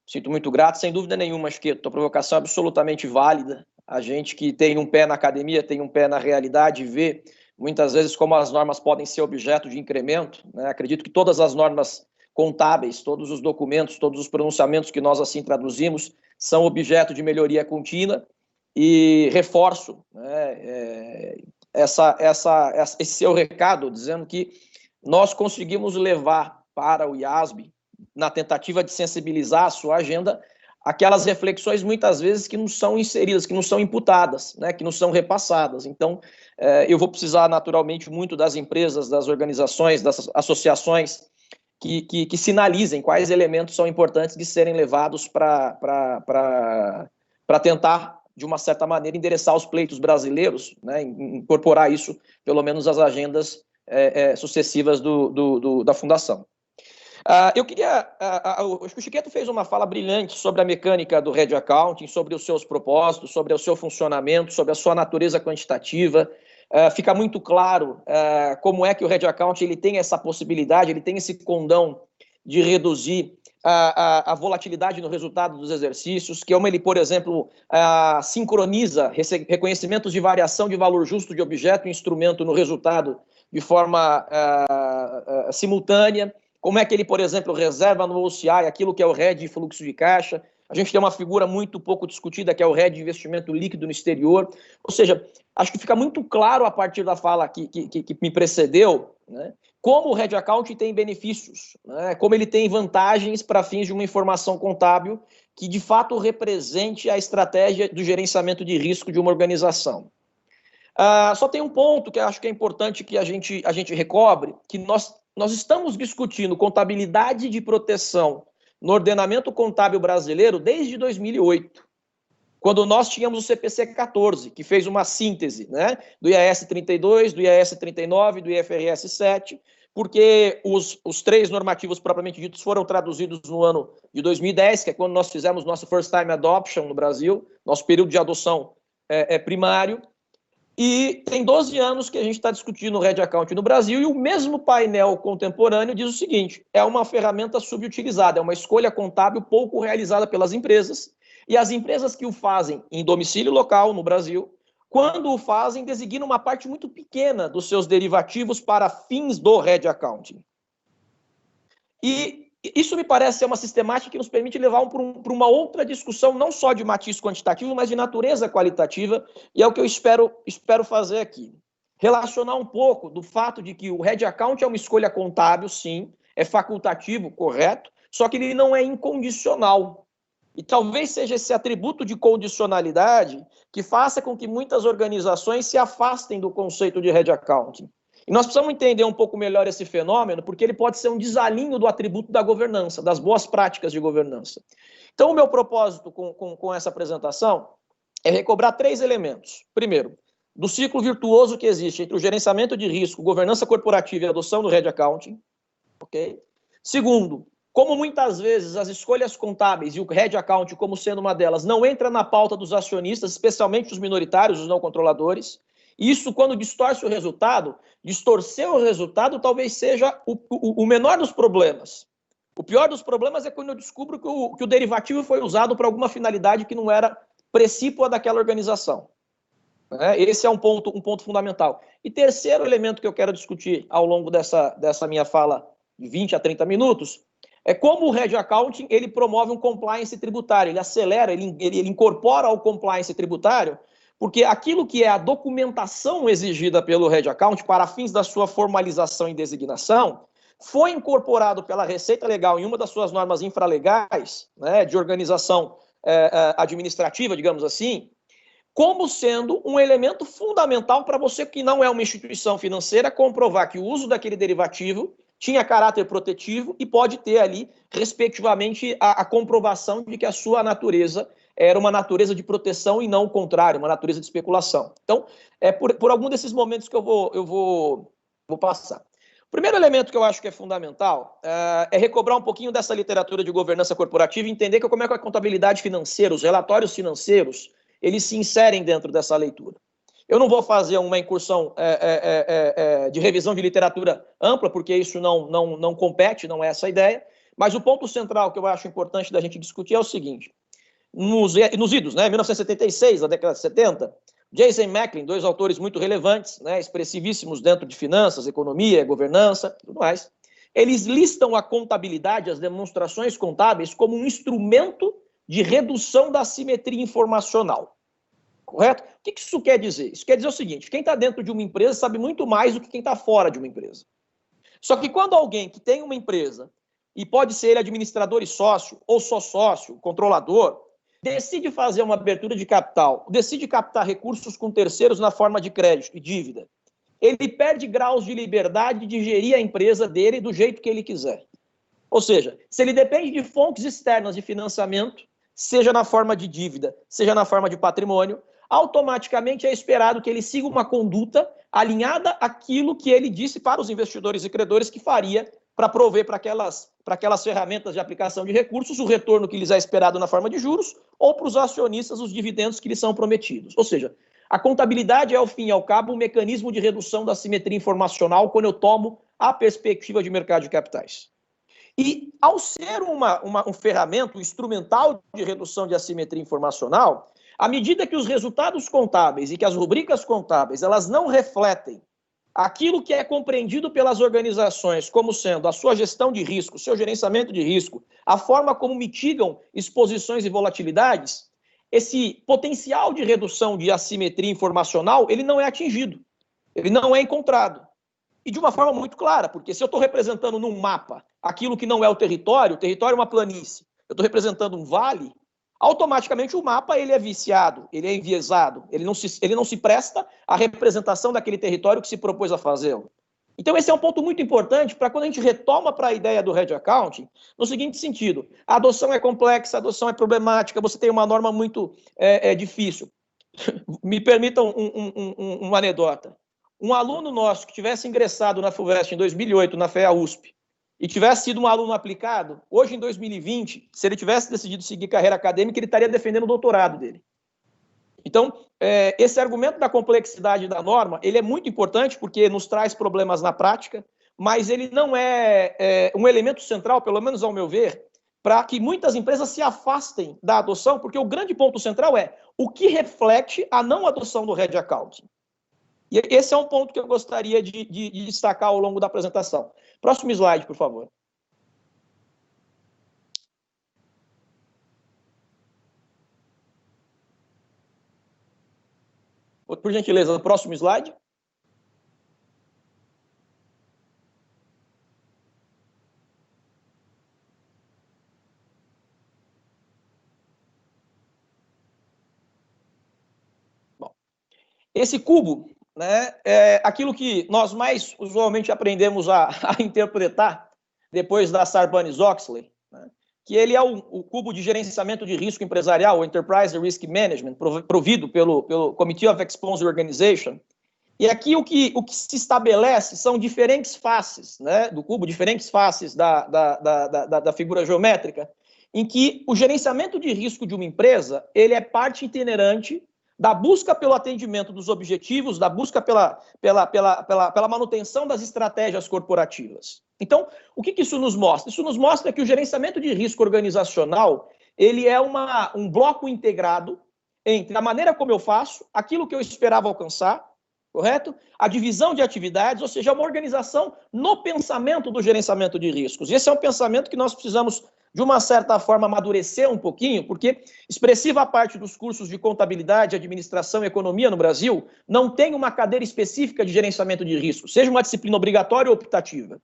Sinto muito grato, sem dúvida nenhuma, Chiqueto. A provocação é absolutamente válida. A gente que tem um pé na academia, tem um pé na realidade, vê muitas vezes como as normas podem ser objeto de incremento, né? Acredito que todas as normas contábeis, todos os documentos, todos os pronunciamentos que nós assim traduzimos são objeto de melhoria contínua e reforço, né, esse seu recado, dizendo que nós conseguimos levar para o IASB, na tentativa de sensibilizar a sua agenda, aquelas reflexões muitas vezes que não são inseridas, que não são imputadas, né, que não são repassadas. Então, eu vou precisar naturalmente muito das empresas, das organizações, das associações que sinalizem quais elementos são importantes de serem levados para tentar, de uma certa maneira, endereçar os pleitos brasileiros, né, incorporar isso, pelo menos, às agendas sucessivas da Fundação. Eu queria... o Chiqueto fez uma fala brilhante sobre a mecânica do Red Accounting, sobre os seus propósitos, sobre o seu funcionamento, sobre a sua natureza quantitativa. Fica muito claro como é que o Red Accounting ele tem essa possibilidade, ele tem esse condão de reduzir a volatilidade no resultado dos exercícios, que ele, por exemplo, sincroniza reconhecimentos de variação de valor justo de objeto e instrumento no resultado de forma simultânea. Como é que ele, por exemplo, reserva no OCI aquilo que é o RED de fluxo de caixa. A gente tem uma figura muito pouco discutida, que é o RED de investimento líquido no exterior. Ou seja, acho que fica muito claro a partir da fala que me precedeu, né, como o Red Accounting tem benefícios, né, como ele tem vantagens para fins de uma informação contábil que, de fato, represente a estratégia do gerenciamento de risco de uma organização. Só tem um ponto que eu acho que é importante que a gente recobre, que nós estamos discutindo contabilidade de proteção no ordenamento contábil brasileiro desde 2008, quando nós tínhamos o CPC 14, que fez uma síntese, né, do IAS 32, do IAS 39, do IFRS 7, porque os três normativos propriamente ditos foram traduzidos no ano de 2010, que é quando nós fizemos nosso First Time Adoption no Brasil, nosso período de adoção primário. E tem 12 anos que a gente está discutindo o Red Accounting no Brasil e o mesmo painel contemporâneo diz o seguinte: é uma ferramenta subutilizada, é uma escolha contábil pouco realizada pelas empresas, e as empresas que o fazem em domicílio local no Brasil, quando o fazem, designam uma parte muito pequena dos seus derivativos para fins do Red Accounting. E isso me parece ser uma sistemática que nos permite levar para uma outra discussão, não só de matiz quantitativo, mas de natureza qualitativa, e é o que eu espero fazer aqui. Relacionar um pouco do fato de que o Red Account é uma escolha contábil, sim, é facultativo, correto, só que ele não é incondicional. E talvez seja esse atributo de condicionalidade que faça com que muitas organizações se afastem do conceito de Red Accounting. E nós precisamos entender um pouco melhor esse fenômeno, porque ele pode ser um desalinho do atributo da governança, das boas práticas de governança. Então, o meu propósito com essa apresentação é recobrar 3 elementos. Primeiro, do ciclo virtuoso que existe entre o gerenciamento de risco, governança corporativa e adoção do Red Accounting. Okay? Segundo, como muitas vezes as escolhas contábeis e o Red Accounting, como sendo uma delas, não entra na pauta dos acionistas, especialmente os minoritários, os não controladores. Isso, quando distorce o resultado, distorcer o resultado talvez seja o menor dos problemas. O pior dos problemas é quando eu descubro que o derivativo foi usado para alguma finalidade que não era precípua daquela organização. Esse é um ponto fundamental. E terceiro elemento que eu quero discutir ao longo dessa minha fala de 20 a 30 minutos é como o Red Accounting ele promove um compliance tributário, ele acelera, ele incorpora ao compliance tributário, porque aquilo que é a documentação exigida pelo Red Account para fins da sua formalização e designação foi incorporado pela Receita Legal em uma das suas normas infralegais, né, de organização administrativa, digamos assim, como sendo um elemento fundamental para você que não é uma instituição financeira comprovar que o uso daquele derivativo tinha caráter protetivo e pode ter ali, respectivamente, a comprovação de que a sua natureza era uma natureza de proteção e não o contrário, uma natureza de especulação. Então, é por algum desses momentos que eu vou passar. O primeiro elemento que eu acho que é fundamental é recobrar um pouquinho dessa literatura de governança corporativa e entender como é que a contabilidade financeira, os relatórios financeiros, eles se inserem dentro dessa leitura. Eu não vou fazer uma incursão de revisão de literatura ampla, porque isso não compete, não é essa a ideia, mas o ponto central que eu acho importante da gente discutir é o seguinte: nos idos, né, 1976, na década de 70, Jason Macklin, dois autores muito relevantes, né, expressivíssimos dentro de finanças, economia, governança, tudo mais, eles listam a contabilidade, as demonstrações contábeis, como um instrumento de redução da assimetria informacional. Correto? O que isso quer dizer? Isso quer dizer o seguinte: quem está dentro de uma empresa sabe muito mais do que quem está fora de uma empresa. Só que quando alguém que tem uma empresa, e pode ser ele administrador e sócio, ou só sócio, controlador, decide fazer uma abertura de capital, decide captar recursos com terceiros na forma de crédito e dívida, ele perde graus de liberdade de gerir a empresa dele do jeito que ele quiser. Ou seja, se ele depende de fontes externas de financiamento, seja na forma de dívida, seja na forma de patrimônio, automaticamente é esperado que ele siga uma conduta alinhada àquilo que ele disse para os investidores e credores que faria para prover para aquelas ferramentas de aplicação de recursos o retorno que lhes é esperado na forma de juros ou para os acionistas os dividendos que lhes são prometidos. Ou seja, a contabilidade é, ao fim e ao cabo, um mecanismo de redução da assimetria informacional quando eu tomo a perspectiva de mercado de capitais. E, ao ser um ferramenta, um instrumental de redução de assimetria informacional, à medida que os resultados contábeis e que as rubricas contábeis elas não refletem aquilo que é compreendido pelas organizações como sendo a sua gestão de risco, seu gerenciamento de risco, a forma como mitigam exposições e volatilidades, esse potencial de redução de assimetria informacional, ele não é atingido, ele não é encontrado. E de uma forma muito clara, porque se eu estou representando num mapa aquilo que não é o território é uma planície, eu estou representando um vale, automaticamente o mapa ele é viciado, ele é enviesado, ele não se presta à representação daquele território que se propôs a fazê-lo. Então esse é um ponto muito importante para quando a gente retoma para a ideia do Hedge Accounting, no seguinte sentido: a adoção é complexa, a adoção é problemática, você tem uma norma muito difícil. Me permitam uma anedota. Um aluno nosso que tivesse ingressado na FUVEST em 2008, na FEA-USP, e tivesse sido um aluno aplicado, hoje em 2020, se ele tivesse decidido seguir carreira acadêmica, ele estaria defendendo o doutorado dele. Então, esse argumento da complexidade da norma, ele é muito importante porque nos traz problemas na prática, mas ele não é um elemento central, pelo menos ao meu ver, para que muitas empresas se afastem da adoção, porque o grande ponto central é o que reflete a não adoção do Hedge Accounting. E esse é um ponto que eu gostaria de destacar ao longo da apresentação. Próximo slide, por favor. Por gentileza, próximo slide. Bom, esse cubo, né, é aquilo que nós mais usualmente aprendemos a interpretar depois da Sarbanes-Oxley, né, que ele é o cubo de gerenciamento de risco empresarial, o Enterprise Risk Management, provido pelo Committee of Exposure Organization. E aqui o que se estabelece são diferentes faces, né, do cubo, diferentes faces da figura geométrica, em que o gerenciamento de risco de uma empresa ele é parte itinerante da busca pelo atendimento dos objetivos, da busca pela manutenção das estratégias corporativas. Então, o que isso nos mostra? Isso nos mostra que o gerenciamento de risco organizacional ele é um bloco integrado entre a maneira como eu faço, aquilo que eu esperava alcançar, correto? A divisão de atividades, ou seja, uma organização no pensamento do gerenciamento de riscos. E esse é um pensamento que nós precisamos, de uma certa forma, amadurecer um pouquinho, porque expressiva parte dos cursos de contabilidade, administração e economia no Brasil não tem uma cadeira específica de gerenciamento de riscos, seja uma disciplina obrigatória ou optativa.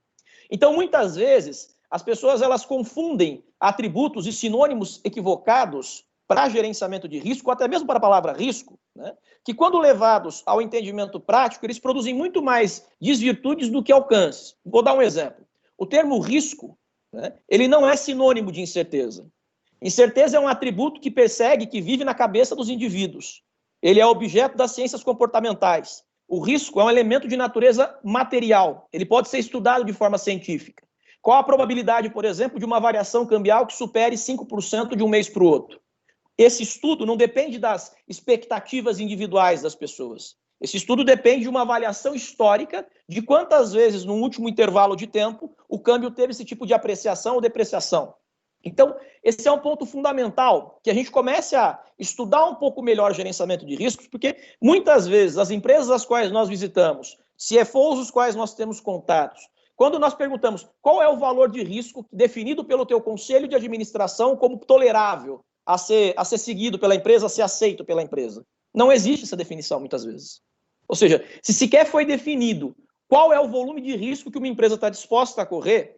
Então, muitas vezes, as pessoas elas confundem atributos e sinônimos equivocados para gerenciamento de risco, ou até mesmo para a palavra risco, né? Que quando levados ao entendimento prático, eles produzem muito mais desvirtudes do que alcances. Vou dar um exemplo. o termo risco, né, ele não é sinônimo de incerteza. Incerteza é um atributo que persegue, que vive na cabeça dos indivíduos. Ele é objeto das ciências comportamentais. O risco é um elemento de natureza material. Ele pode ser estudado de forma científica. Qual a probabilidade, por exemplo, de uma variação cambial que supere 5% de um mês para o outro? Esse estudo não depende das expectativas individuais das pessoas. Esse estudo depende de uma avaliação histórica de quantas vezes, no último intervalo de tempo, o câmbio teve esse tipo de apreciação ou depreciação. Então, esse é um ponto fundamental, que a gente comece a estudar um pouco melhor o gerenciamento de riscos, porque muitas vezes as empresas às quais nós visitamos, CFOs os quais nós temos contatos, quando nós perguntamos qual é o valor de risco definido pelo teu conselho de administração como tolerável a ser seguido pela empresa, a ser aceito pela empresa, não existe essa definição muitas vezes. Ou seja, se sequer foi definido qual é o volume de risco que uma empresa está disposta a correr,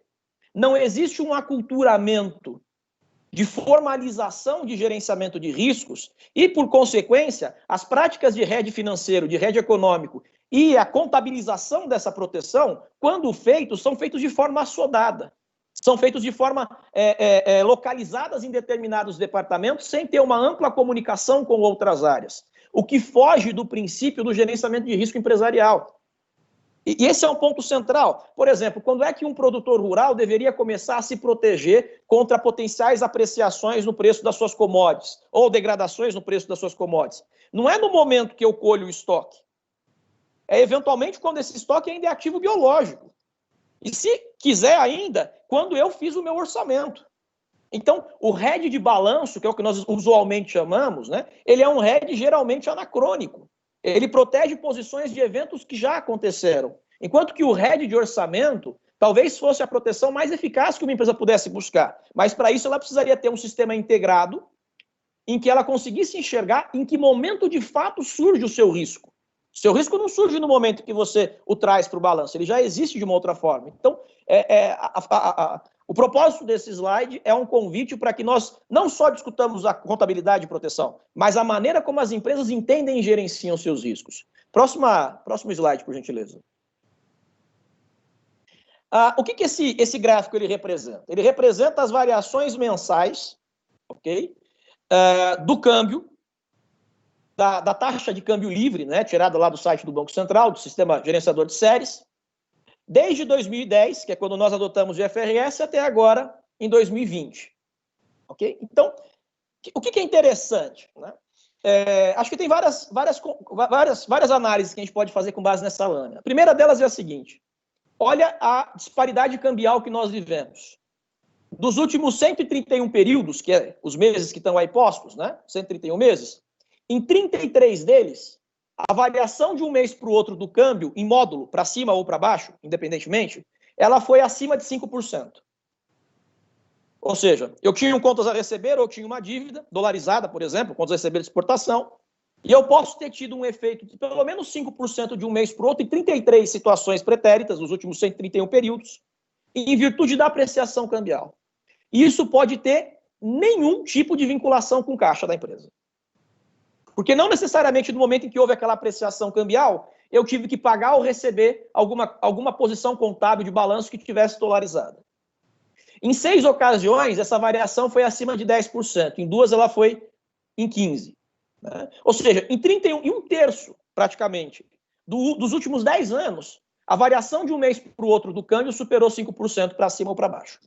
não existe um aculturamento de formalização de gerenciamento de riscos e, por consequência, as práticas de hedge financeiro, de hedge econômico e a contabilização dessa proteção, quando feitos, são feitos de forma assodada. São feitos de forma localizadas em determinados departamentos, sem ter uma ampla comunicação com outras áreas. O que foge do princípio do gerenciamento de risco empresarial. E esse é um ponto central. Por exemplo, quando é que um produtor rural deveria começar a se proteger contra potenciais apreciações no preço das suas commodities, ou degradações no preço das suas commodities? Não é no momento que eu colho o estoque. É eventualmente quando esse estoque ainda é ativo biológico. E se quiser ainda, quando eu fiz o meu orçamento. Então, o hedge de balanço, que é o que nós usualmente chamamos, né, ele é um hedge geralmente anacrônico. Ele protege posições de eventos que já aconteceram. Enquanto que o hedge de orçamento talvez fosse a proteção mais eficaz que uma empresa pudesse buscar. Mas para isso ela precisaria ter um sistema integrado em que ela conseguisse enxergar em que momento de fato surge o seu risco. O seu risco não surge no momento que você o traz para o balanço, ele já existe de uma outra forma. Então, o propósito desse slide é um convite para que nós não só discutamos a contabilidade de proteção, mas a maneira como as empresas entendem e gerenciam seus riscos. Próximo slide, por gentileza. O que esse gráfico ele representa? Ele representa as variações mensais, ok? Do câmbio, da taxa de câmbio livre, né, tirada lá do site do Banco Central, do Sistema Gerenciador de Séries, desde 2010, que é quando nós adotamos o IFRS, até agora, em 2020. Ok? Então, o que é interessante? Né? Acho que tem várias análises que a gente pode fazer com base nessa lâmina. A primeira delas é a seguinte: olha a disparidade cambial que nós vivemos. Dos últimos 131 períodos, que é os meses que estão aí postos, né? 131 meses, em 33 deles, a variação de um mês para o outro do câmbio, em módulo, para cima ou para baixo, independentemente, ela foi acima de 5%. Ou seja, eu tinha contas a receber ou tinha uma dívida dolarizada, por exemplo, contas a receber de exportação, e eu posso ter tido um efeito de pelo menos 5% de um mês para o outro em 33 situações pretéritas, nos últimos 131 períodos, em virtude da apreciação cambial. E isso pode ter nenhum tipo de vinculação com caixa da empresa. Porque não necessariamente no momento em que houve aquela apreciação cambial, eu tive que pagar ou receber alguma posição contábil de balanço que tivesse dolarizada. Em 6 ocasiões, essa variação foi acima de 10%. Em 2, ela foi em 15%. Né? Ou seja, em 31, em um terço, praticamente, dos últimos 10 anos, a variação de um mês para o outro do câmbio superou 5% para cima ou para baixo.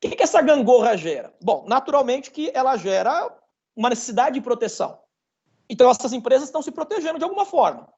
O que essa gangorra gera? Bom, naturalmente que ela gera uma necessidade de proteção. Então, essas empresas estão se protegendo de alguma forma.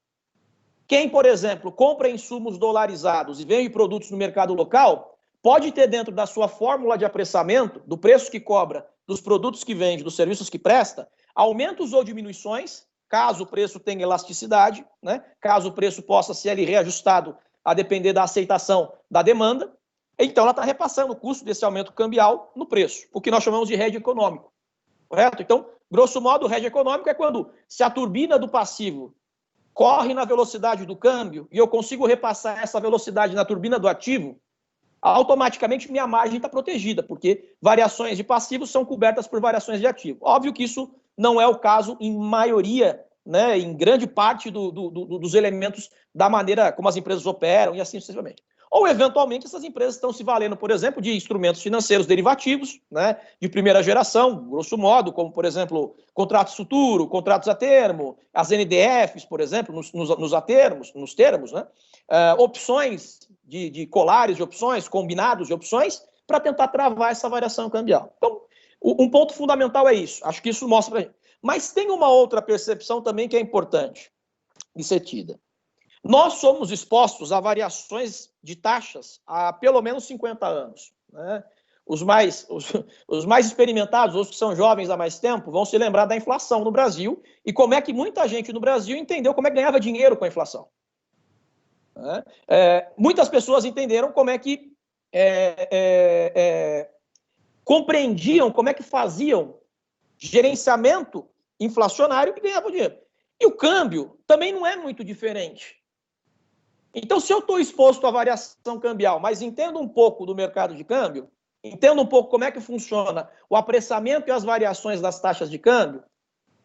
Quem, por exemplo, compra insumos dolarizados e vende produtos no mercado local, pode ter dentro da sua fórmula de apressamento, do preço que cobra, dos produtos que vende, dos serviços que presta, aumentos ou diminuições, caso o preço tenha elasticidade, né? Caso o preço possa ser ali reajustado a depender da aceitação da demanda. Então, ela está repassando o custo desse aumento cambial no preço, o que nós chamamos de hedge econômico. Correto? Então, grosso modo, o hedge econômico é quando, se a turbina do passivo corre na velocidade do câmbio e eu consigo repassar essa velocidade na turbina do ativo, automaticamente minha margem está protegida, porque variações de passivos são cobertas por variações de ativo. Óbvio que isso não é o caso em maioria, né, em grande parte dos elementos da maneira como as empresas operam e assim sucessivamente. Ou, eventualmente, essas empresas estão se valendo, por exemplo, de instrumentos financeiros derivativos, né, de primeira geração, grosso modo, como, por exemplo, contratos futuro, contratos a termo, as NDFs, por exemplo, nos termos, né, opções de colares de opções, combinados de opções, para tentar travar essa variação cambial. Então, um ponto fundamental é isso. Acho que isso mostra para a gente. Mas tem uma outra percepção também que é importante de ser tida. Nós somos expostos a variações de taxas há pelo menos 50 anos. Né? Os mais experimentados, os que são jovens há mais tempo, vão se lembrar da inflação no Brasil e como é que muita gente no Brasil entendeu como é que ganhava dinheiro com a inflação. Né? Muitas pessoas entenderam como é que compreendiam como é que faziam gerenciamento inflacionário e ganhavam dinheiro. E o câmbio também não é muito diferente. Então, se eu estou exposto à variação cambial, mas entendo um pouco do mercado de câmbio, entendo um pouco como é que funciona o apressamento e as variações das taxas de câmbio,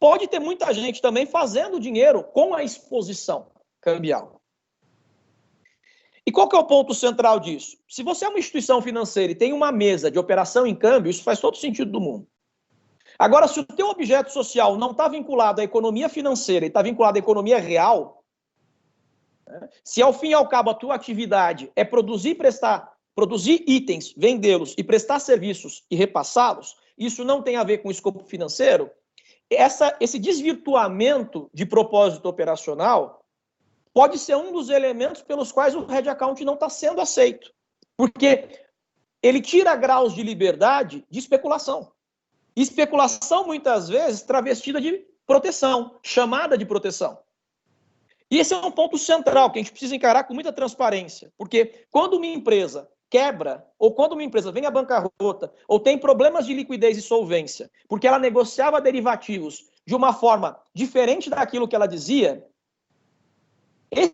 pode ter muita gente também fazendo dinheiro com a exposição cambial. E qual que é o ponto central disso? Se você é uma instituição financeira e tem uma mesa de operação em câmbio, isso faz todo sentido do mundo. Agora, se o teu objeto social não está vinculado à economia financeira e está vinculado à economia real, né, se ao fim e ao cabo a tua atividade é produzir itens, vendê-los e prestar serviços e repassá-los, isso não tem a ver com o escopo financeiro, esse desvirtuamento de propósito operacional pode ser um dos elementos pelos quais o Hedge Account não está sendo aceito. Porque ele tira graus de liberdade de especulação. Especulação, muitas vezes, travestida de proteção, chamada de proteção. E esse é um ponto central que a gente precisa encarar com muita transparência. Porque quando uma empresa quebra, ou quando uma empresa vem à bancarrota, ou tem problemas de liquidez e solvência, porque ela negociava derivativos de uma forma diferente daquilo que ela dizia,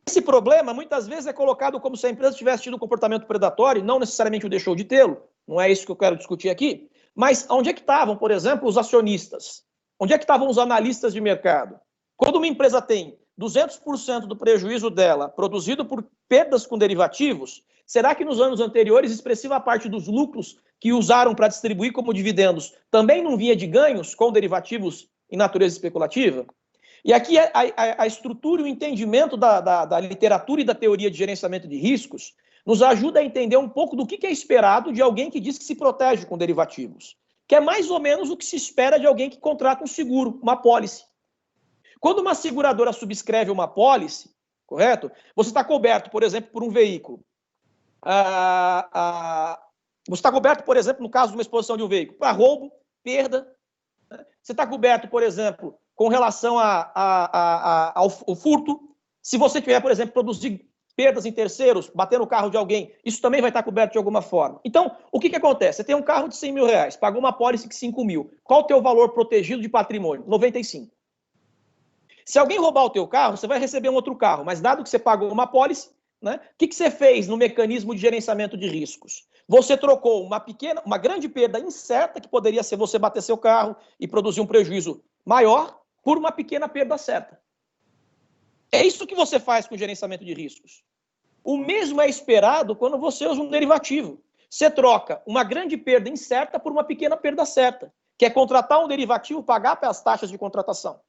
esse problema, muitas vezes, é colocado como se a empresa tivesse tido um comportamento predatório, não necessariamente o deixou de tê-lo, não é isso que eu quero discutir aqui, mas onde é que estavam, por exemplo, os acionistas? Onde é que estavam os analistas de mercado? Quando uma empresa tem 200% do prejuízo dela produzido por perdas com derivativos, será que nos anos anteriores, expressiva parte dos lucros que usaram para distribuir como dividendos também não vinha de ganhos com derivativos em natureza especulativa? E aqui a estrutura e o entendimento da literatura e da teoria de gerenciamento de riscos nos ajuda a entender um pouco do que é esperado de alguém que diz que se protege com derivativos, que é mais ou menos o que se espera de alguém que contrata um seguro, uma apólice. Quando uma seguradora subscreve uma apólice, correto? Você está coberto, por exemplo, por um veículo. Você está coberto, por exemplo, no caso de uma exposição de um veículo, para roubo, perda. Né? Você está coberto, por exemplo, com relação ao furto. Se você tiver, por exemplo, produzir perdas em terceiros, bater no carro de alguém, isso também vai estar coberto de alguma forma. Então, o que acontece? Você tem um carro de 100 mil reais, pagou uma apólice de 5 mil. Qual o teu valor protegido de patrimônio? 95. Se alguém roubar o teu carro, você vai receber um outro carro, mas dado que você pagou uma apólice, né, o que você fez no mecanismo de gerenciamento de riscos? Você trocou uma grande perda incerta, que poderia ser você bater seu carro e produzir um prejuízo maior, por uma pequena perda certa. É isso que você faz com o gerenciamento de riscos. O mesmo é esperado quando você usa um derivativo. Você troca uma grande perda incerta por uma pequena perda certa, que é contratar um derivativo, pagar pelas taxas de contratação.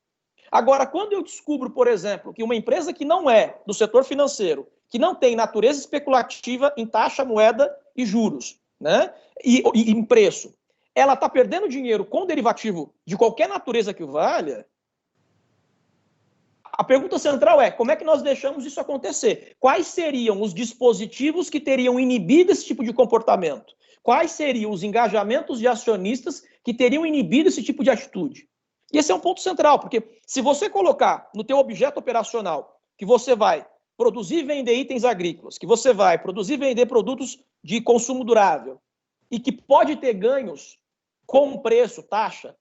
Agora, quando eu descubro, por exemplo, que uma empresa que não é do setor financeiro, que não tem natureza especulativa em taxa, moeda e juros, né, e em preço, ela está perdendo dinheiro com derivativo de qualquer natureza que o valha, a pergunta central é, como é que nós deixamos isso acontecer? Quais seriam os dispositivos que teriam inibido esse tipo de comportamento? Quais seriam os engajamentos de acionistas que teriam inibido esse tipo de atitude? E esse é um ponto central, porque se você colocar no teu objeto operacional que você vai produzir e vender itens agrícolas, que você vai produzir e vender produtos de consumo durável, e que pode ter ganhos com preço, taxa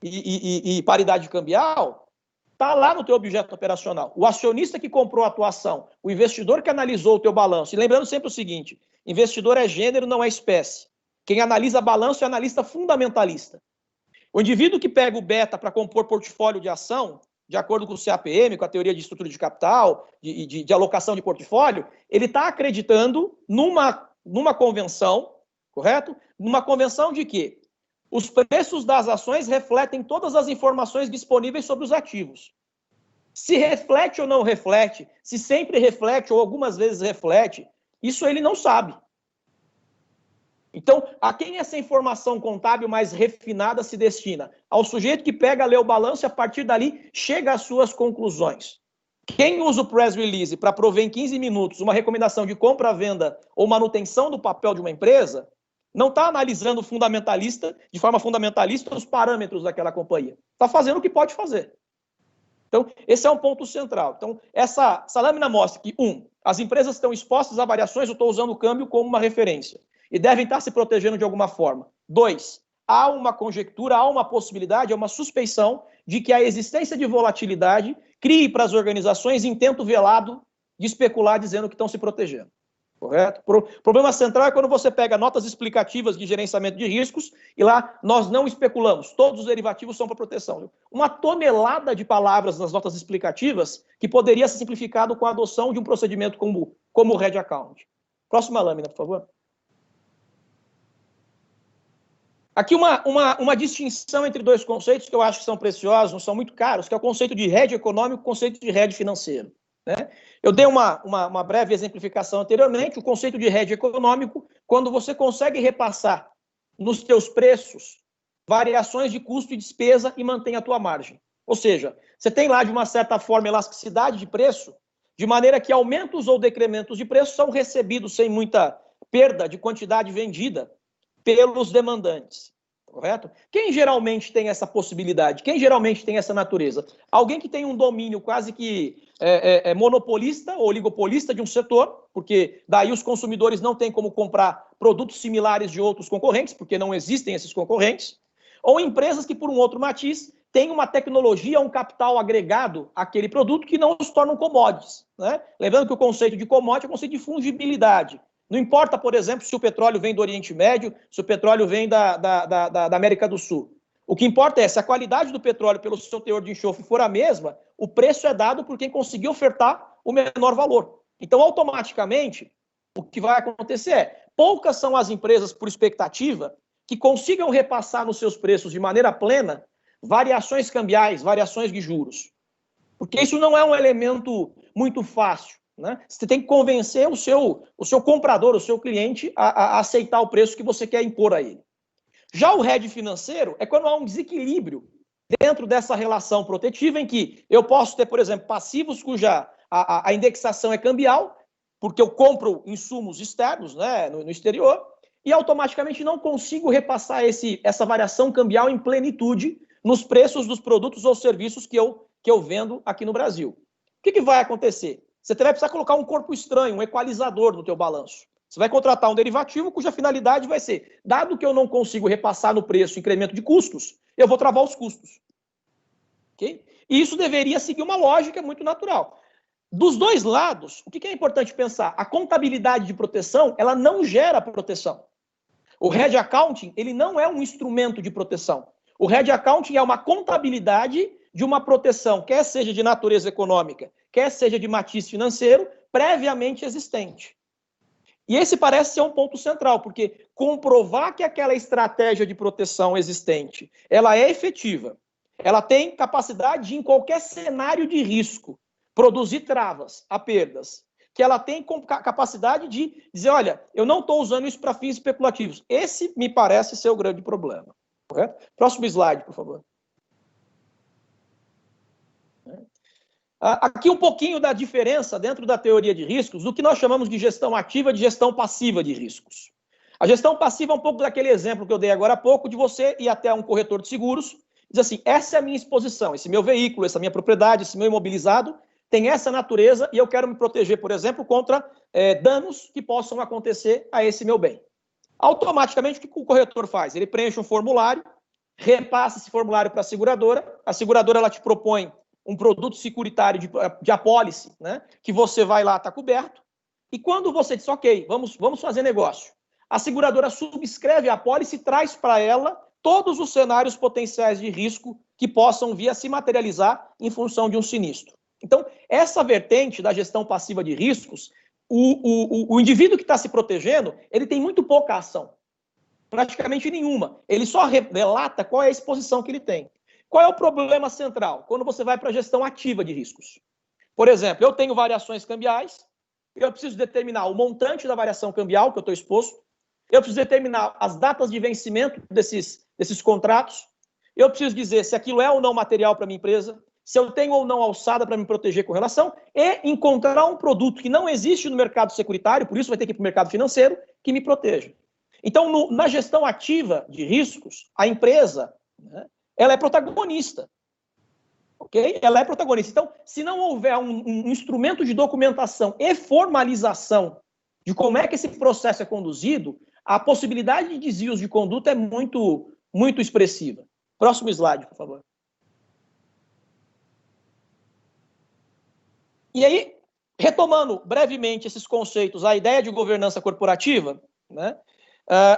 e paridade cambial, está lá no teu objeto operacional. O acionista que comprou a tua ação, o investidor que analisou o teu balanço, e lembrando sempre o seguinte, investidor é gênero, não é espécie. Quem analisa balanço é analista fundamentalista. O indivíduo que pega o beta para compor portfólio de ação, de acordo com o CAPM, com a teoria de estrutura de capital, de alocação de portfólio, ele está acreditando numa convenção, correto? Numa convenção de que os preços das ações refletem todas as informações disponíveis sobre os ativos. Se reflete ou não reflete, se sempre reflete ou algumas vezes reflete, isso ele não sabe. Então, a quem essa informação contábil mais refinada se destina? Ao sujeito que pega, lê o balanço e, a partir dali, chega às suas conclusões. Quem usa o press release para prover em 15 minutos uma recomendação de compra, venda ou manutenção do papel de uma empresa, não está analisando de forma fundamentalista os parâmetros daquela companhia. Está fazendo o que pode fazer. Então, esse é um ponto central. Então, essa lâmina mostra que, as empresas estão expostas a variações, eu estou usando o câmbio como uma referência, e devem estar se protegendo de alguma forma. 2, há uma conjectura, há uma possibilidade, há uma suspeição de que a existência de volatilidade crie para as organizações intento velado de especular dizendo que estão se protegendo. Correto? O problema central é quando você pega notas explicativas de gerenciamento de riscos e lá nós não especulamos, todos os derivativos são para proteção. Uma tonelada de palavras nas notas explicativas que poderia ser simplificado com a adoção de um procedimento como o Hedge Account. Próxima lâmina, por favor. Aqui uma distinção entre dois conceitos que eu acho que são preciosos, não são muito caros, que é o conceito de hedge econômico e o conceito de hedge financeiro. Né? Eu dei uma breve exemplificação anteriormente, o conceito de hedge econômico, quando você consegue repassar nos teus preços variações de custo e despesa e mantém a tua margem. Ou seja, você tem lá, de uma certa forma, elasticidade de preço, de maneira que aumentos ou decrementos de preço são recebidos sem muita perda de quantidade vendida pelos demandantes, correto? Quem geralmente tem essa possibilidade? Quem geralmente tem essa natureza? Alguém que tem um domínio quase que monopolista ou oligopolista de um setor, porque daí os consumidores não têm como comprar produtos similares de outros concorrentes, porque não existem esses concorrentes, ou empresas que, por um outro matiz, têm uma tecnologia, um capital agregado àquele produto que não os tornam commodities. Né? Lembrando que o conceito de commodity é o conceito de fungibilidade. Não importa, por exemplo, se o petróleo vem do Oriente Médio, se o petróleo vem da América do Sul. O que importa é, se a qualidade do petróleo pelo seu teor de enxofre for a mesma, o preço é dado por quem conseguir ofertar o menor valor. Então, automaticamente, o que vai acontecer é, poucas são as empresas, por expectativa, que consigam repassar nos seus preços de maneira plena variações cambiais, variações de juros. Porque isso não é um elemento muito fácil. Né? Você tem que convencer o seu comprador, o seu cliente, a aceitar o preço que você quer impor a ele. Já o hedge financeiro é quando há um desequilíbrio dentro dessa relação protetiva em que eu posso ter, por exemplo, passivos cuja a indexação é cambial, porque eu compro insumos externos, né, no exterior, e automaticamente não consigo repassar essa variação cambial em plenitude nos preços dos produtos ou serviços que eu vendo aqui no Brasil. O que vai acontecer? Você vai precisar colocar um corpo estranho, um equalizador no teu balanço. Você vai contratar um derivativo cuja finalidade vai ser, dado que eu não consigo repassar no preço incremento de custos, eu vou travar os custos. Okay? E isso deveria seguir uma lógica muito natural. Dos dois lados, o que é importante pensar? A contabilidade de proteção, ela não gera proteção. O hedge accounting, ele não é um instrumento de proteção. O hedge accounting é uma contabilidade de uma proteção, quer seja de natureza econômica, quer seja de matiz financeiro, previamente existente. E esse parece ser um ponto central, porque comprovar que aquela estratégia de proteção existente, ela é efetiva, ela tem capacidade de, em qualquer cenário de risco, produzir travas a perdas, que ela tem capacidade de dizer, olha, eu não estou usando isso para fins especulativos. Esse me parece ser o grande problema. Correto? Próximo slide, por favor. Aqui um pouquinho da diferença dentro da teoria de riscos do que nós chamamos de gestão ativa e de gestão passiva de riscos. A gestão passiva é um pouco daquele exemplo que eu dei agora há pouco, de você ir até um corretor de seguros e dizer assim, essa é a minha exposição, esse meu veículo, essa minha propriedade, esse meu imobilizado tem essa natureza e eu quero me proteger, por exemplo, contra danos que possam acontecer a esse meu bem. Automaticamente, o que o corretor faz? Ele preenche um formulário, repassa esse formulário para a seguradora ela te propõe um produto securitário de apólice, né, que você vai lá, está coberto, e quando você diz, ok, vamos fazer negócio, a seguradora subscreve a apólice e traz para ela todos os cenários potenciais de risco que possam vir a se materializar em função de um sinistro. Então, essa vertente da gestão passiva de riscos, o indivíduo que está se protegendo, ele tem muito pouca ação, praticamente nenhuma. Ele só relata qual é a exposição que ele tem. Qual é o problema central? Quando você vai para a gestão ativa de riscos. Por exemplo, eu tenho variações cambiais, eu preciso determinar o montante da variação cambial que eu estou exposto, eu preciso determinar as datas de vencimento desses contratos, eu preciso dizer se aquilo é ou não material para a minha empresa, se eu tenho ou não alçada para me proteger com relação, e encontrar um produto que não existe no mercado securitário, por isso vai ter que ir para o mercado financeiro, que me proteja. Então, na gestão ativa de riscos, a empresa, né, ela é protagonista. Ok? Ela é protagonista. Então, se não houver um instrumento de documentação e formalização de como é que esse processo é conduzido, a possibilidade de desvios de conduta é muito, muito expressiva. Próximo slide, por favor. E aí, retomando brevemente esses conceitos, a ideia de governança corporativa, né,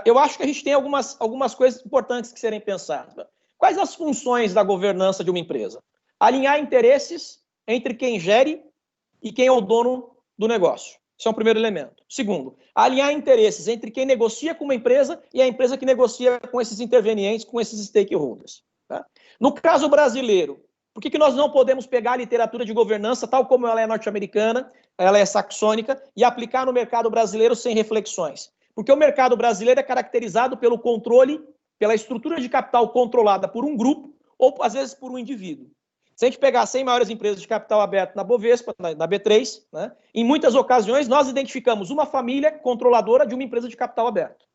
eu acho que a gente tem algumas coisas importantes que serem pensadas. Quais as funções da governança de uma empresa? Alinhar interesses entre quem gere e quem é o dono do negócio. Esse é o primeiro elemento. Segundo, alinhar interesses entre quem negocia com uma empresa e a empresa que negocia com esses intervenientes, com esses stakeholders. Tá? No caso brasileiro, por que nós não podemos pegar a literatura de governança, tal como ela é norte-americana, ela é saxônica, e aplicar no mercado brasileiro sem reflexões? Porque o mercado brasileiro é caracterizado pelo controle, pela estrutura de capital controlada por um grupo ou, às vezes, por um indivíduo. Se a gente pegar 100 maiores empresas de capital aberto na Bovespa, na B3, né, em muitas ocasiões nós identificamos uma família controladora de uma empresa de capital aberto.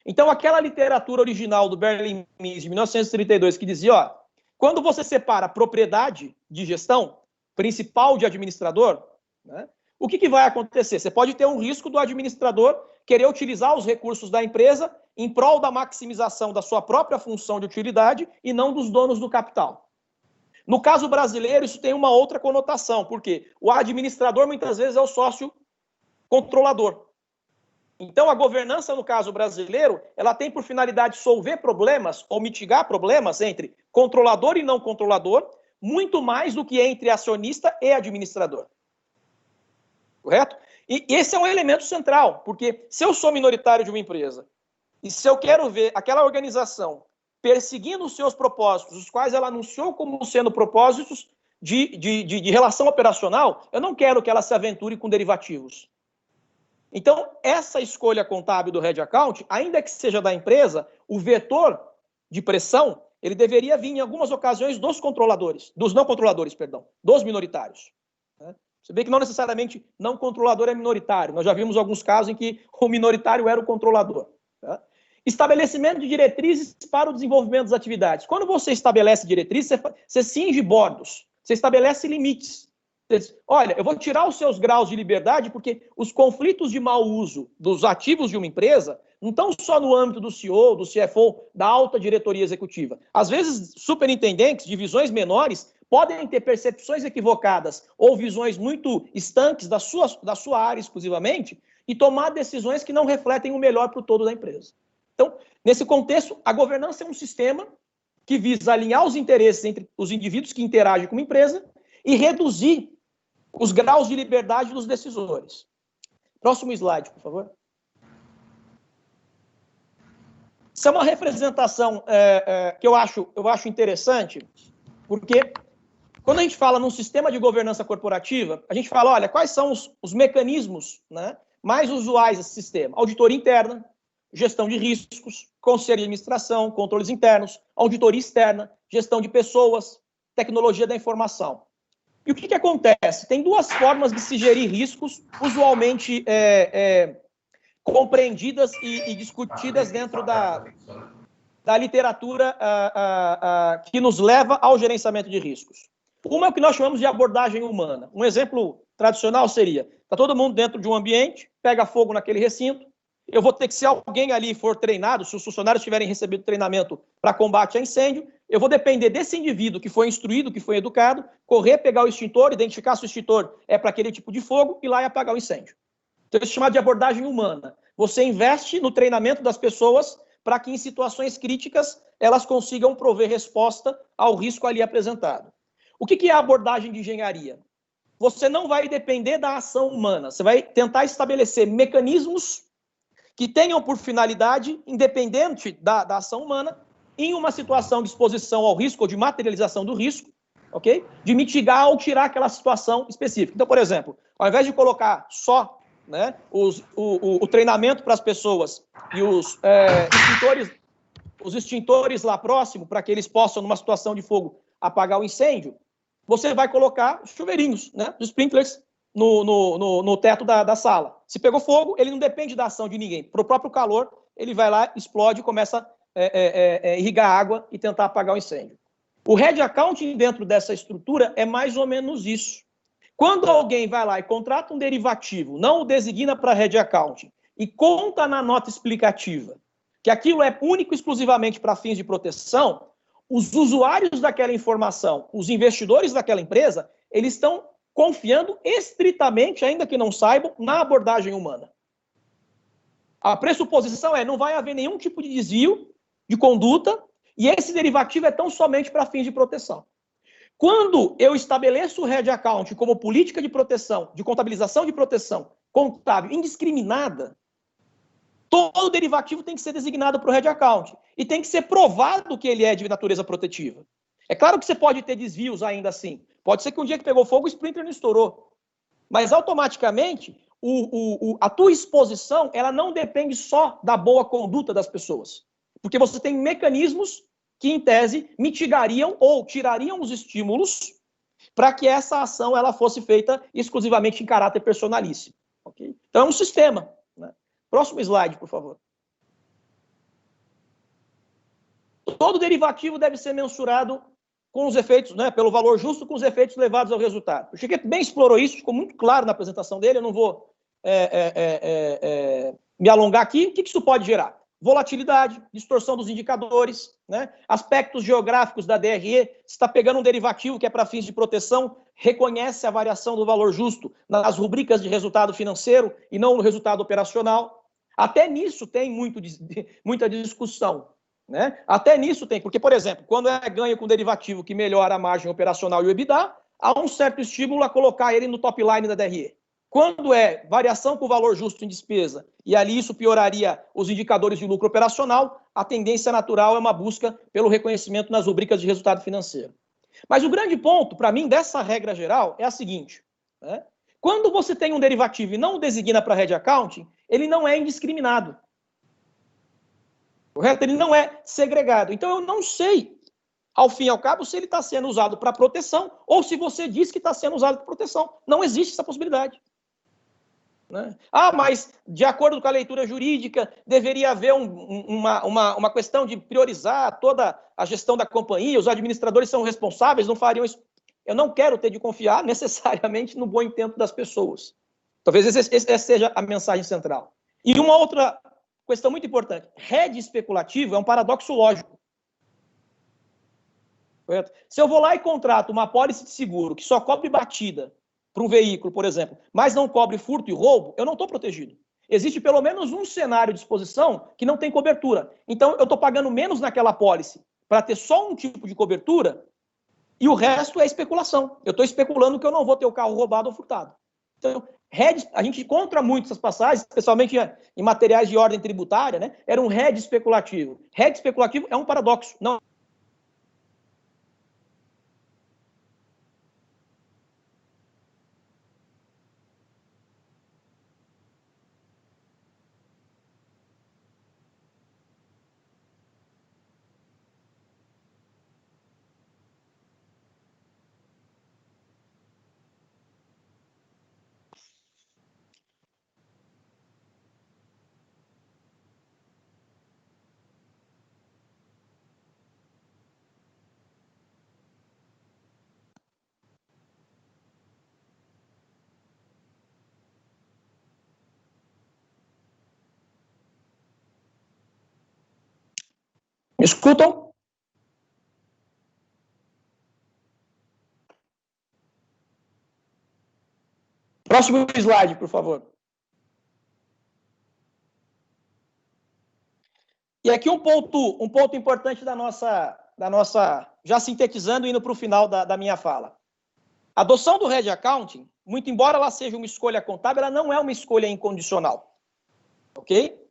Então, aquela literatura original do Berlin Mies, de 1932, que dizia, ó, quando você separa propriedade de gestão, principal de administrador, né, o que vai acontecer? Você pode ter um risco do administrador querer utilizar os recursos da empresa em prol da maximização da sua própria função de utilidade e não dos donos do capital. No caso brasileiro, isso tem uma outra conotação, porque o administrador muitas vezes é o sócio controlador. Então, a governança, no caso brasileiro, ela tem por finalidade solver problemas ou mitigar problemas entre controlador e não controlador, muito mais do que entre acionista e administrador. Correto? E esse é um elemento central, porque se eu sou minoritário de uma empresa e se eu quero ver aquela organização perseguindo os seus propósitos, os quais ela anunciou como sendo propósitos de relação operacional, eu não quero que ela se aventure com derivativos. Então, essa escolha contábil do Head Account, ainda que seja da empresa, o vetor de pressão, ele deveria vir em algumas ocasiões dos controladores, dos não controladores, perdão, dos minoritários. Você vê que não necessariamente não controlador é minoritário. Nós já vimos alguns casos em que o minoritário era o controlador. Tá? Estabelecimento de diretrizes para o desenvolvimento das atividades. Quando você estabelece diretrizes, você cinge bordos, você estabelece limites. Você diz, olha, eu vou tirar os seus graus de liberdade porque os conflitos de mau uso dos ativos de uma empresa não estão só no âmbito do CEO, do CFO, da alta diretoria executiva. Às vezes, superintendentes, divisões menores, podem ter percepções equivocadas ou visões muito estanques da sua área exclusivamente e tomar decisões que não refletem o melhor para o todo da empresa. Então, nesse contexto, a governança é um sistema que visa alinhar os interesses entre os indivíduos que interagem com uma empresa e reduzir os graus de liberdade dos decisores. Próximo slide, por favor. Isso é uma representação que eu acho interessante, porque quando a gente fala num sistema de governança corporativa, a gente fala, olha, quais são os mecanismos, né, mais usuais desse sistema? Auditoria interna, gestão de riscos, conselho de administração, controles internos, auditoria externa, gestão de pessoas, tecnologia da informação. E o que acontece? Tem duas formas de se gerir riscos, usualmente compreendidas e discutidas dentro da literatura que nos leva ao gerenciamento de riscos. Uma é o que nós chamamos de abordagem humana. Um exemplo tradicional seria, está todo mundo dentro de um ambiente, pega fogo naquele recinto, eu vou ter que, se alguém ali for treinado, se os funcionários tiverem recebido treinamento para combate a incêndio, eu vou depender desse indivíduo que foi instruído, que foi educado, correr, pegar o extintor, identificar se o extintor é para aquele tipo de fogo, ir lá e apagar o incêndio. Então, isso é chamado de abordagem humana. Você investe no treinamento das pessoas para que em situações críticas elas consigam prover resposta ao risco ali apresentado. O que é a abordagem de engenharia? Você não vai depender da ação humana, você vai tentar estabelecer mecanismos que tenham por finalidade, independente da ação humana, em uma situação de exposição ao risco ou de materialização do risco, ok? De mitigar ou tirar aquela situação específica. Então, por exemplo, ao invés de colocar só, né, o treinamento para as pessoas e os extintores lá próximo, para que eles possam, numa situação de fogo, apagar o incêndio, você vai colocar os chuveirinhos, né, os sprinklers, no teto da sala. Se pegou fogo, ele não depende da ação de ninguém. Para o próprio calor, ele vai lá, explode, começa a irrigar água e tentar apagar o incêndio. O Red Accounting dentro dessa estrutura é mais ou menos isso. Quando alguém vai lá e contrata um derivativo, não o designa para Red Accounting e conta na nota explicativa que aquilo é único e exclusivamente para fins de proteção, os usuários daquela informação, os investidores daquela empresa, eles estão confiando estritamente, ainda que não saibam, na abordagem humana. A pressuposição é não vai haver nenhum tipo de desvio de conduta e esse derivativo é tão somente para fins de proteção. Quando eu estabeleço o Red Account como política de proteção, de contabilização de proteção contábil indiscriminada, todo derivativo tem que ser designado para o Red Account e tem que ser provado que ele é de natureza protetiva. É claro que você pode ter desvios ainda assim. Pode ser que um dia que pegou fogo o sprinkler não estourou. Mas automaticamente a tua exposição ela não depende só da boa conduta das pessoas. Porque você tem mecanismos que, em tese, mitigariam ou tirariam os estímulos para que essa ação ela fosse feita exclusivamente em caráter personalíssimo. Okay? Então é um sistema. Né? Próximo slide, por favor. Todo derivativo deve ser mensurado com os efeitos, né, pelo valor justo, com os efeitos levados ao resultado. O Chiquete bem explorou isso, ficou muito claro na apresentação dele, eu não vou me alongar aqui. O que isso pode gerar? Volatilidade, distorção dos indicadores, né, aspectos geográficos da DRE. Se está pegando um derivativo que é para fins de proteção, reconhece a variação do valor justo nas rubricas de resultado financeiro e não no resultado operacional. Até nisso tem muita discussão. Né? Até nisso tem, porque, por exemplo, quando é ganho com derivativo que melhora a margem operacional e o EBITDA, há um certo estímulo a colocar ele no top line da DRE. Quando é variação com valor justo em despesa, e ali isso pioraria os indicadores de lucro operacional, a tendência natural é uma busca pelo reconhecimento nas rubricas de resultado financeiro. Mas o grande ponto, para mim, dessa regra geral é a seguinte, né? Quando você tem um derivativo e não o designa para Red Accounting, ele não é indiscriminado. Correto? Ele não é segregado. Então, eu não sei, ao fim e ao cabo, se ele está sendo usado para proteção ou se você diz que está sendo usado para proteção. Não existe essa possibilidade. Né? Ah, mas, de acordo com a leitura jurídica, deveria haver uma questão de priorizar toda a gestão da companhia, os administradores são responsáveis, não fariam isso. Eu não quero ter de confiar necessariamente no bom intento das pessoas. Talvez essa seja a mensagem central. E uma outra questão muito importante. Hedge especulativo é um paradoxo lógico. Correto? Se eu vou lá e contrato uma apólice de seguro que só cobre batida para um veículo, por exemplo, mas não cobre furto e roubo, eu não estou protegido. Existe pelo menos um cenário de exposição que não tem cobertura. Então, eu estou pagando menos naquela apólice para ter só um tipo de cobertura e o resto é especulação. Eu estou especulando que eu não vou ter o carro roubado ou furtado. Então, hedge, a gente encontra muito essas passagens, especialmente em materiais de ordem tributária, né? Era um hedge especulativo. Hedge especulativo é um paradoxo. Não. Me escutam? Próximo slide, por favor. E aqui um ponto importante da nossa, já sintetizando, indo para o final da minha fala. A adoção do Hedge Accounting, muito embora ela seja uma escolha contábil, ela não é uma escolha incondicional. Ok?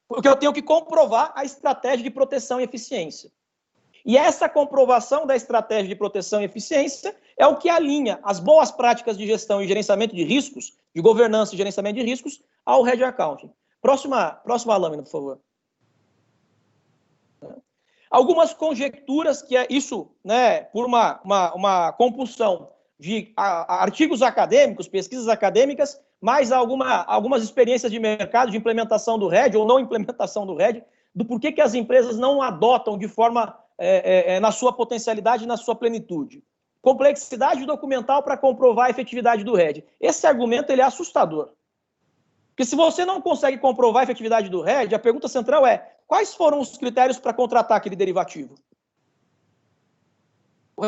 Porque eu tenho que comprovar a estratégia de proteção e eficiência. E essa comprovação da estratégia de proteção e eficiência é o que alinha as boas práticas de gestão e gerenciamento de riscos, de governança e gerenciamento de riscos, ao Hedge Accounting. Próxima lâmina, por favor. Algumas conjecturas que é isso, né, por uma compulsão de artigos acadêmicos, pesquisas acadêmicas, mais algumas experiências de mercado, de implementação do RED ou não implementação do RED, do porquê que as empresas não adotam de forma, na sua potencialidade e na sua plenitude. Complexidade documental para comprovar a efetividade do RED. Esse argumento ele é assustador. Porque se você não consegue comprovar a efetividade do RED, a pergunta central é: quais foram os critérios para contratar aquele derivativo?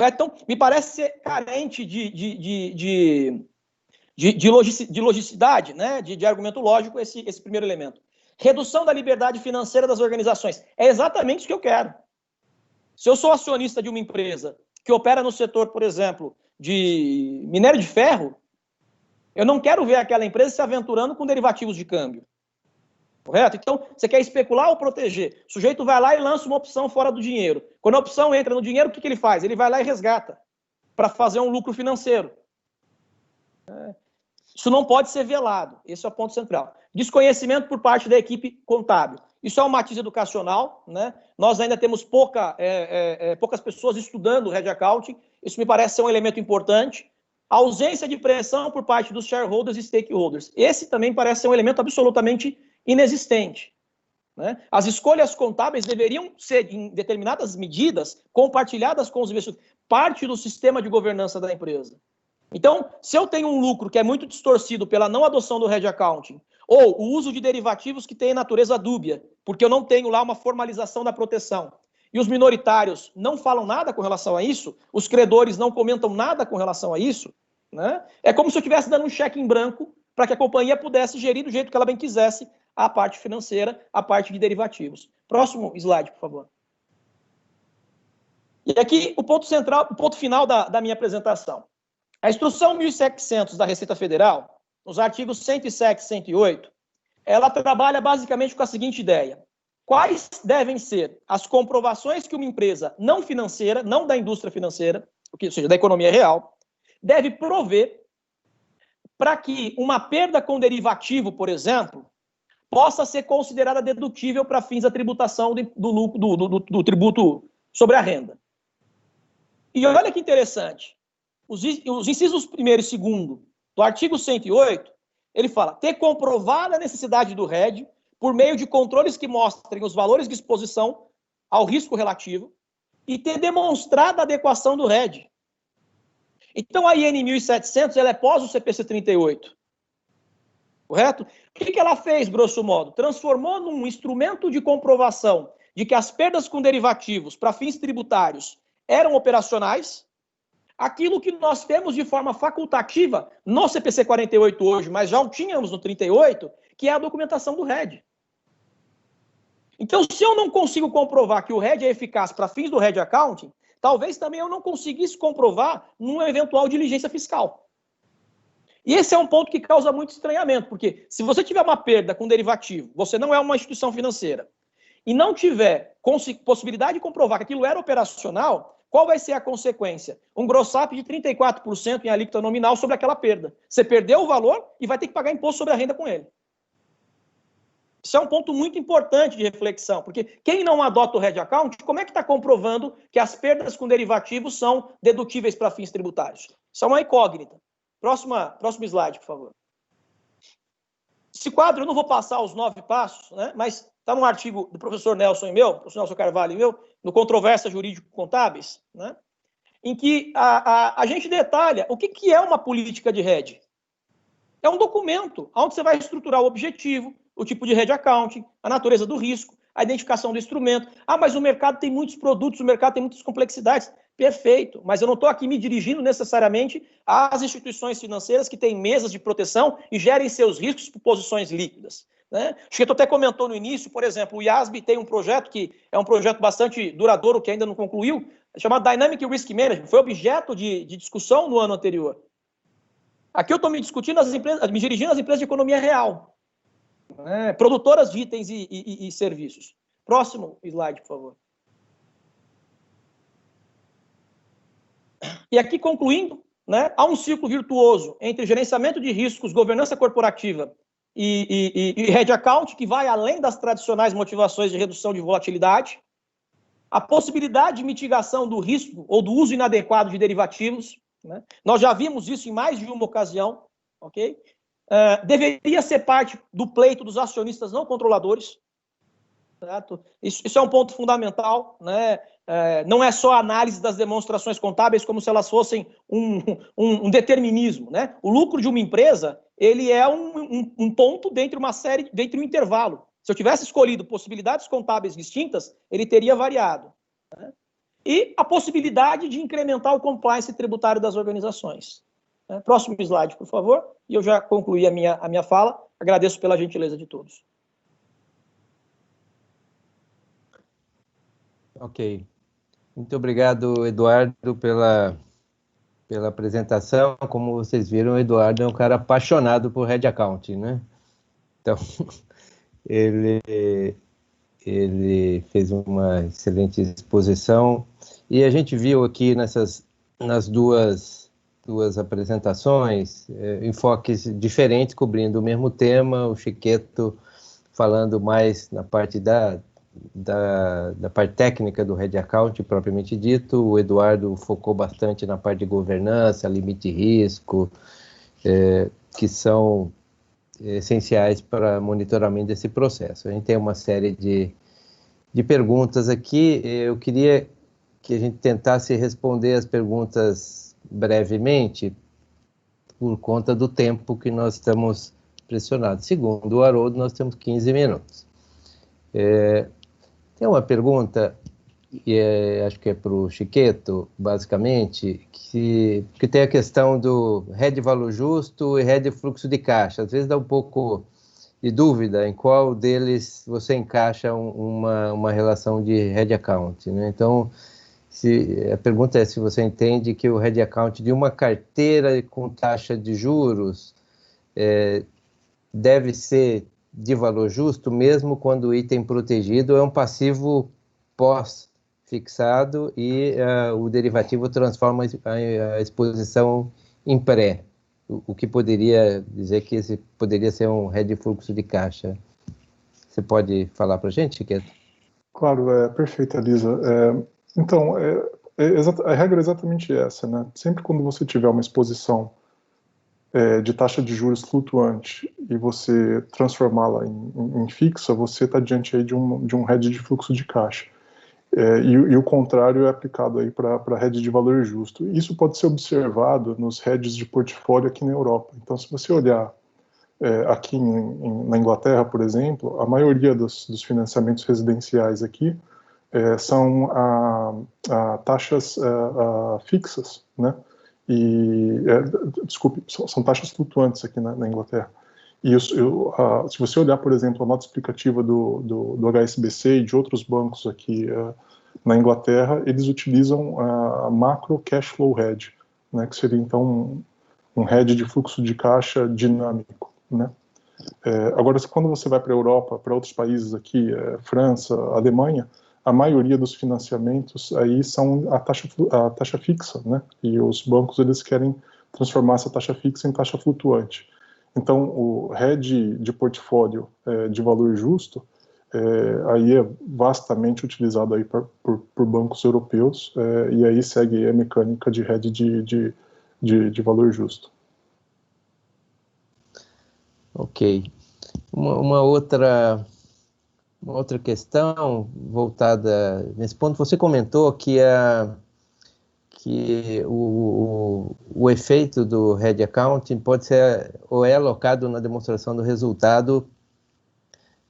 Então, me parece ser carente de logicidade, né? de argumento lógico, esse primeiro elemento. Redução da liberdade financeira das organizações. É exatamente isso que eu quero. Se eu sou acionista de uma empresa que opera no setor, por exemplo, de minério de ferro, eu não quero ver aquela empresa se aventurando com derivativos de câmbio. Correto? Então, você quer especular ou proteger? O sujeito vai lá e lança uma opção fora do dinheiro. Quando a opção entra no dinheiro, o que ele faz? Ele vai lá e resgata para fazer um lucro financeiro. Isso não pode ser velado. Esse é o ponto central. Desconhecimento por parte da equipe contábil. Isso é um matiz educacional, né? Nós ainda temos poucas pessoas estudando o Hedge Accounting. Isso me parece ser um elemento importante. A ausência de pressão por parte dos shareholders e stakeholders. Esse também parece ser um elemento absolutamente inexistente. Né? As escolhas contábeis deveriam ser, em determinadas medidas, compartilhadas com os investidores, parte do sistema de governança da empresa. Então, se eu tenho um lucro que é muito distorcido pela não adoção do Hedge Accounting, ou o uso de derivativos que têm natureza dúbia, porque eu não tenho lá uma formalização da proteção, e os minoritários não falam nada com relação a isso, os credores não comentam nada com relação a isso, né? É como se eu estivesse dando um cheque em branco para que a companhia pudesse gerir do jeito que ela bem quisesse a parte financeira, a parte de derivativos. Próximo slide, por favor. E aqui o ponto central, o ponto final da minha apresentação. A Instrução 1700 da Receita Federal, nos artigos 107 e 108, ela trabalha basicamente com a seguinte ideia: quais devem ser as comprovações que uma empresa não financeira, não da indústria financeira, ou seja, da economia real, deve prover para que uma perda com derivativo, por exemplo, possa ser considerada dedutível para fins da tributação do tributo sobre a renda. E olha que interessante, os incisos 1º e 2º do artigo 108, ele fala: ter comprovada a necessidade do RED por meio de controles que mostrem os valores de exposição ao risco relativo e ter demonstrado a adequação do RED. Então, a IN 1700, ela é pós o CPC 38. Correto? O que ela fez, grosso modo? Transformou num instrumento de comprovação de que as perdas com derivativos para fins tributários eram operacionais, aquilo que nós temos de forma facultativa no CPC 48 hoje, mas já o tínhamos no 38, que é a documentação do RED. Então, se eu não consigo comprovar que o RED é eficaz para fins do Hedge Accounting, talvez também eu não conseguisse comprovar numa eventual diligência fiscal. E esse é um ponto que causa muito estranhamento, porque se você tiver uma perda com derivativo, você não é uma instituição financeira, e não tiver possibilidade de comprovar que aquilo era operacional, qual vai ser a consequência? Um gross-up de 34% em alíquota nominal sobre aquela perda. Você perdeu o valor e vai ter que pagar imposto sobre a renda com ele. Isso é um ponto muito importante de reflexão, porque quem não adota o Hedge Account, como é que está comprovando que as perdas com derivativos são dedutíveis para fins tributários? Isso é uma incógnita. Próximo slide, por favor. Esse quadro, eu não vou passar os 9 passos, né, mas está num artigo do professor Nelson e meu, professor Nelson Carvalho e meu, no Controvérsias Jurídico-Contábeis, né, em que a gente detalha o que é uma política de hedge. É um documento onde você vai estruturar o objetivo, o tipo de hedge accounting, a natureza do risco, a identificação do instrumento. Ah, mas o mercado tem muitos produtos, o mercado tem muitas complexidades. Perfeito, mas eu não estou aqui me dirigindo necessariamente às instituições financeiras que têm mesas de proteção e gerem seus riscos por posições líquidas. né? Acho que tu até comentou no início, por exemplo, o IASB tem um projeto que é um projeto bastante duradouro, que ainda não concluiu, chamado Dynamic Risk Management, foi objeto de discussão no ano anterior. Aqui eu estou me dirigindo às empresas de economia real, né? Produtoras de itens e serviços. Próximo slide, por favor. E aqui, concluindo, né, há um ciclo virtuoso entre gerenciamento de riscos, governança corporativa e Hedge Account, que vai além das tradicionais motivações de redução de volatilidade, a possibilidade de mitigação do risco ou do uso inadequado de derivativos, né? Nós já vimos isso em mais de uma ocasião, ok? Deveria ser parte do pleito dos acionistas não controladores, certo? Isso é um ponto fundamental, né? Não é só a análise das demonstrações contábeis como se elas fossem um determinismo, né? O lucro de uma empresa, ele é um ponto dentro de um intervalo. Se eu tivesse escolhido possibilidades contábeis distintas, ele teria variado, né? E a possibilidade de incrementar o compliance tributário das organizações. Próximo slide, por favor. E eu já concluí a minha fala. Agradeço pela gentileza de todos. Ok. Muito obrigado, Eduardo, pela apresentação. Como vocês viram, o Eduardo é um cara apaixonado por Hedge Accounting, né? Então, ele fez uma excelente exposição e a gente viu aqui nas duas apresentações enfoques diferentes cobrindo o mesmo tema. O Chiqueto falando mais na parte da parte técnica do Hedge Account propriamente dito. O Eduardo focou bastante na parte de governança, limite de risco, que são essenciais para monitoramento desse processo. A gente tem uma série de perguntas aqui. Eu queria que a gente tentasse responder as perguntas brevemente, por conta do tempo que nós estamos pressionados. Segundo o Haroldo, nós temos 15 minutos. Tem uma pergunta, e acho que é para o Chiqueto, basicamente, que tem a questão do hedge valor justo e hedge fluxo de caixa. Às vezes dá um pouco de dúvida em qual deles você encaixa uma relação de hedge account, né? Então, a pergunta é se você entende que o hedge account de uma carteira com taxa de juros deve ser de valor justo, mesmo quando o item protegido é um passivo pós-fixado e o derivativo transforma a exposição em pré, o que poderia dizer que esse poderia ser um hedge fluxo de caixa. Você pode falar para a gente, Chiqueto? Claro, perfeito, Elisa. Então, a regra é exatamente essa, né? Sempre quando você tiver uma exposição de taxa de juros flutuante e você transformá-la em fixa, você está diante aí de um hedge de fluxo de caixa. E o contrário é aplicado aí para hedge de valor justo. Isso pode ser observado nos hedges de portfólio aqui na Europa. Então, se você olhar aqui na Inglaterra, por exemplo, a maioria dos financiamentos residenciais aqui são taxas fixas, né? Desculpe, são taxas flutuantes aqui na Inglaterra. E se você olhar, por exemplo, a nota explicativa do HSBC e de outros bancos aqui na Inglaterra, eles utilizam a macro cash flow hedge, né, que seria então um hedge de fluxo de caixa dinâmico, né? Agora, quando você vai para a Europa, para outros países aqui, França, Alemanha, a maioria dos financiamentos aí são a taxa fixa, né? E os bancos, eles querem transformar essa taxa fixa em taxa flutuante. Então, o hedge de portfólio de valor justo aí é vastamente utilizado aí por bancos europeus, e aí segue a mecânica de hedge de valor justo. Ok. Uma outra questão voltada nesse ponto, você comentou que o efeito do hedge accounting pode ser ou é alocado na demonstração do resultado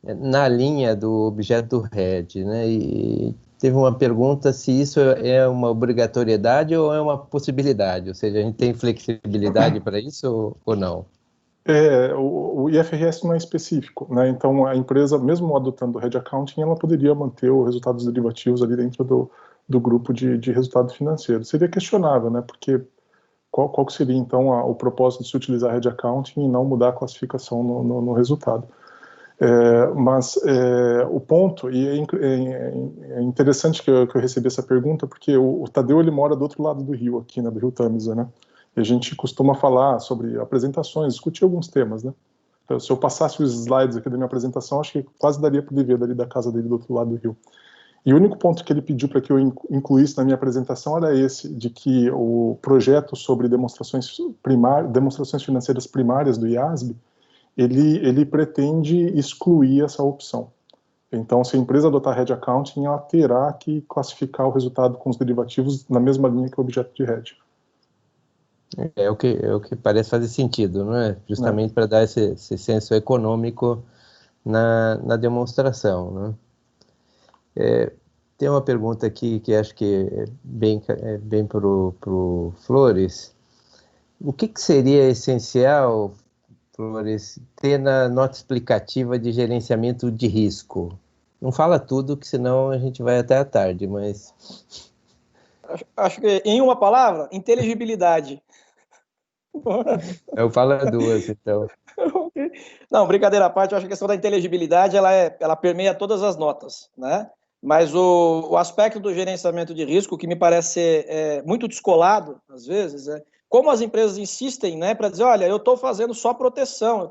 na linha do objeto do hedge, né? E teve uma pergunta se isso é uma obrigatoriedade ou é uma possibilidade, ou seja, a gente tem flexibilidade para isso ou não? O IFRS não é específico, né? Então a empresa, mesmo adotando o Hedge Accounting, ela poderia manter os resultados derivativos ali dentro do grupo de resultado financeiro. Seria questionável, né? Porque qual que seria então o propósito de se utilizar Hedge Accounting e não mudar a classificação no resultado? Mas o ponto, e é interessante que eu recebi essa pergunta, porque o Tadeu ele mora do outro lado do rio, aqui, né, do rio Tamisa, né? E a gente costuma falar sobre apresentações, discutir alguns temas, né? Então, se eu passasse os slides aqui da minha apresentação, acho que quase daria para ele ver dali da casa dele do outro lado do rio. E o único ponto que ele pediu para que eu incluísse na minha apresentação era esse, de que o projeto sobre demonstrações financeiras primárias do IASB, ele pretende excluir essa opção. Então, se a empresa adotar Hedge Accounting, ela terá que classificar o resultado com os derivativos na mesma linha que o objeto de hedge. É o que parece fazer sentido, não é? Justamente para dar esse senso econômico na demonstração, né? Tem uma pergunta aqui que acho que é bem para o Flores. O que seria essencial, Flores, ter na nota explicativa de gerenciamento de risco? Não fala tudo, que senão a gente vai até a tarde, mas... Acho que, em uma palavra, inteligibilidade. Eu falo duas, então. Não, brincadeira à parte, eu acho que a questão da inteligibilidade, ela permeia todas as notas, né? Mas o aspecto do gerenciamento de risco, que me parece ser muito descolado, às vezes, como as empresas insistem, né, para dizer, olha, eu estou fazendo só proteção,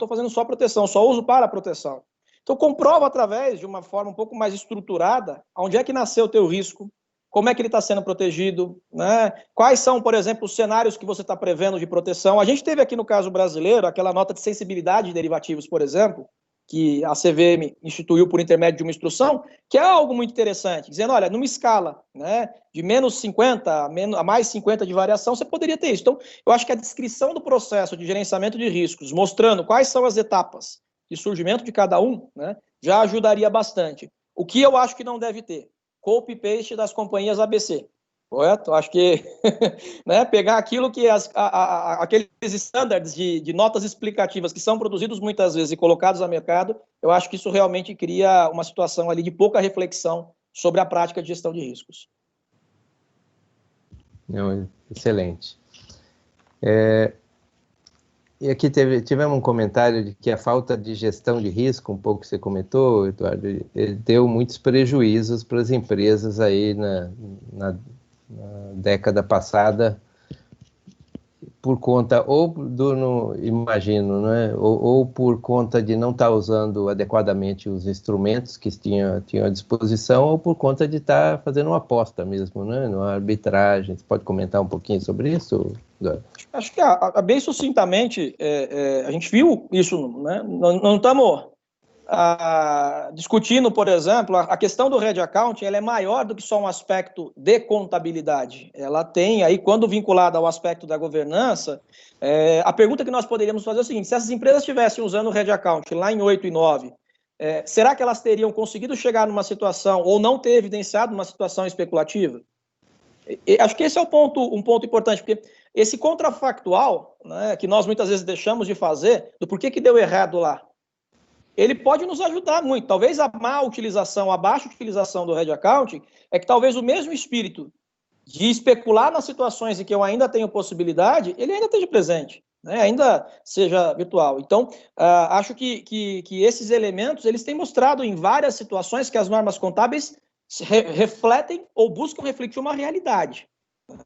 só uso para proteção. Então, comprova através de uma forma um pouco mais estruturada onde é que nasceu o teu risco, como é que ele está sendo protegido, né? Quais são, por exemplo, os cenários que você está prevendo de proteção. A gente teve aqui no caso brasileiro aquela nota de sensibilidade de derivativos, por exemplo, que a CVM instituiu por intermédio de uma instrução, que é algo muito interessante, dizendo, olha, numa escala, né, de menos 50 a mais 50 de variação, você poderia ter isso. Então, eu acho que a descrição do processo de gerenciamento de riscos, mostrando quais são as etapas de surgimento de cada um, né, já ajudaria bastante. O que eu acho que não deve ter? Copy-paste das companhias ABC, correto? Acho que né, pegar aquilo que aqueles estándares de notas explicativas que são produzidos muitas vezes e colocados a mercado, eu acho que isso realmente cria uma situação ali de pouca reflexão sobre a prática de gestão de riscos. Não, excelente. E aqui tivemos um comentário de que a falta de gestão de risco, um pouco que você comentou, Eduardo, ele deu muitos prejuízos para as empresas aí na década passada, por conta imagino, né, ou por conta de não estar usando adequadamente os instrumentos que tinham à disposição, ou por conta de estar fazendo uma aposta mesmo, né, numa arbitragem. Você pode comentar um pouquinho sobre isso, Eduardo? Acho que bem sucintamente, a gente viu isso, né? Não estamos discutindo, por exemplo, a questão do Hedge Accounting, ela é maior do que só um aspecto de contabilidade. Ela tem aí, quando vinculada ao aspecto da governança, a pergunta que nós poderíamos fazer é o seguinte: se essas empresas estivessem usando o Hedge Accounting lá em 8 e 9, será que elas teriam conseguido chegar numa situação, ou não ter evidenciado uma situação especulativa? Acho que esse é um ponto importante, porque esse contrafactual, né, que nós muitas vezes deixamos de fazer, do porquê que deu errado lá, ele pode nos ajudar muito. Talvez a má utilização, a baixa utilização do Hedge Accounting é que talvez o mesmo espírito de especular nas situações em que eu ainda tenho possibilidade, ele ainda esteja presente, né, ainda seja virtual. Então, acho que esses elementos, eles têm mostrado em várias situações que as normas contábeis refletem ou buscam refletir uma realidade,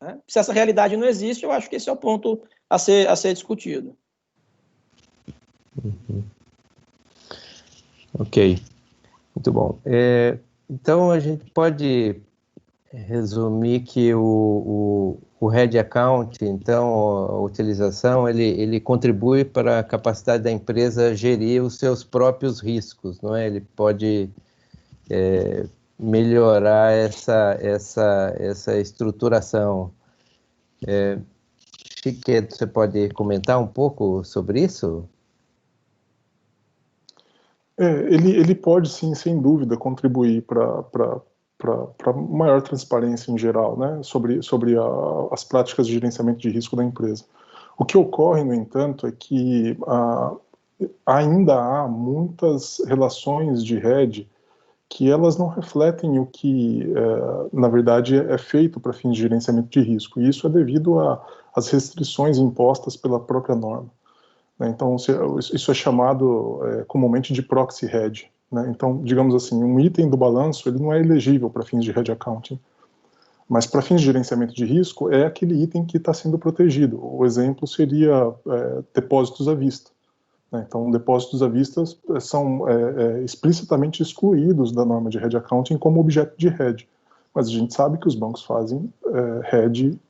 né? Se essa realidade não existe, eu acho que esse é o ponto a ser discutido. Uhum. Ok, muito bom. Então, a gente pode resumir que o Hedge Accounting, então, a utilização, ele contribui para a capacidade da empresa gerir os seus próprios riscos, não é? Ele pode melhorar essa estruturação. Chiqueto, você pode comentar um pouco sobre isso? Ele pode, sim, sem dúvida, contribuir para maior transparência em geral, né, sobre as práticas de gerenciamento de risco da empresa. O que ocorre, no entanto, é que ainda há muitas relações de hedge que elas não refletem o que, na verdade, é feito para fins de gerenciamento de risco. E isso é devido às restrições impostas pela própria norma, né? Então, isso é chamado comumente de proxy hedge, né? Então, digamos assim, um item do balanço ele não é elegível para fins de hedge accounting, mas para fins de gerenciamento de risco é aquele item que está sendo protegido. O exemplo seria depósitos à vista. Então, depósitos à vista são explicitamente excluídos da norma de hedge accounting como objeto de hedge. Mas a gente sabe que os bancos fazem hedge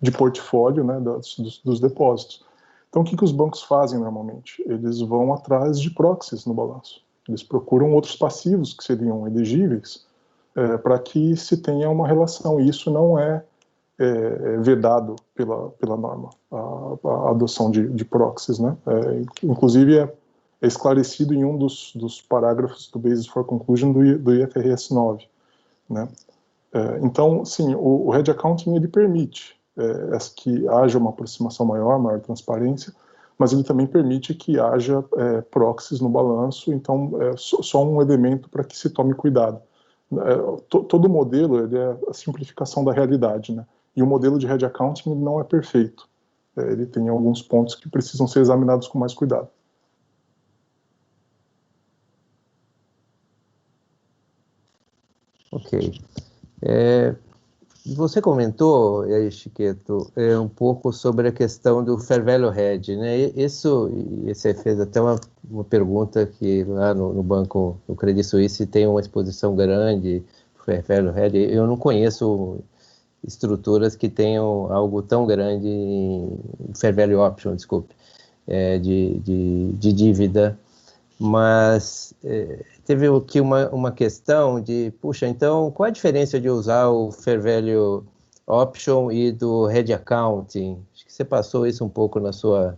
de portfólio, né, dos depósitos. Então, o que os bancos fazem normalmente? Eles vão atrás de proxies no balanço. Eles procuram outros passivos que seriam elegíveis para que se tenha uma relação. E isso não é vedado pela norma, a adoção de proxies, né? Inclusive é esclarecido em um dos parágrafos do Basis for Conclusion do IFRS 9, né? Então, sim, o hedge accounting ele permite que haja uma aproximação maior transparência, mas ele também permite que haja proxies no balanço. Então, só um elemento para que se tome cuidado. Todo modelo ele é a simplificação da realidade, né? E o modelo de hedge accounting não é perfeito. Ele tem alguns pontos que precisam ser examinados com mais cuidado. Ok. Você comentou, Chiqueto, um pouco sobre a questão do fair value hedge, né? Você fez até uma pergunta que lá no banco, no Credit Suisse, tem uma exposição grande, fair value hedge. Eu não conheço estruturas que tenham algo tão grande em fair value option, desculpe, de dívida, mas teve aqui uma questão de, puxa, então qual a diferença de usar o fair value option e do hedge accounting? Acho que você passou isso um pouco na sua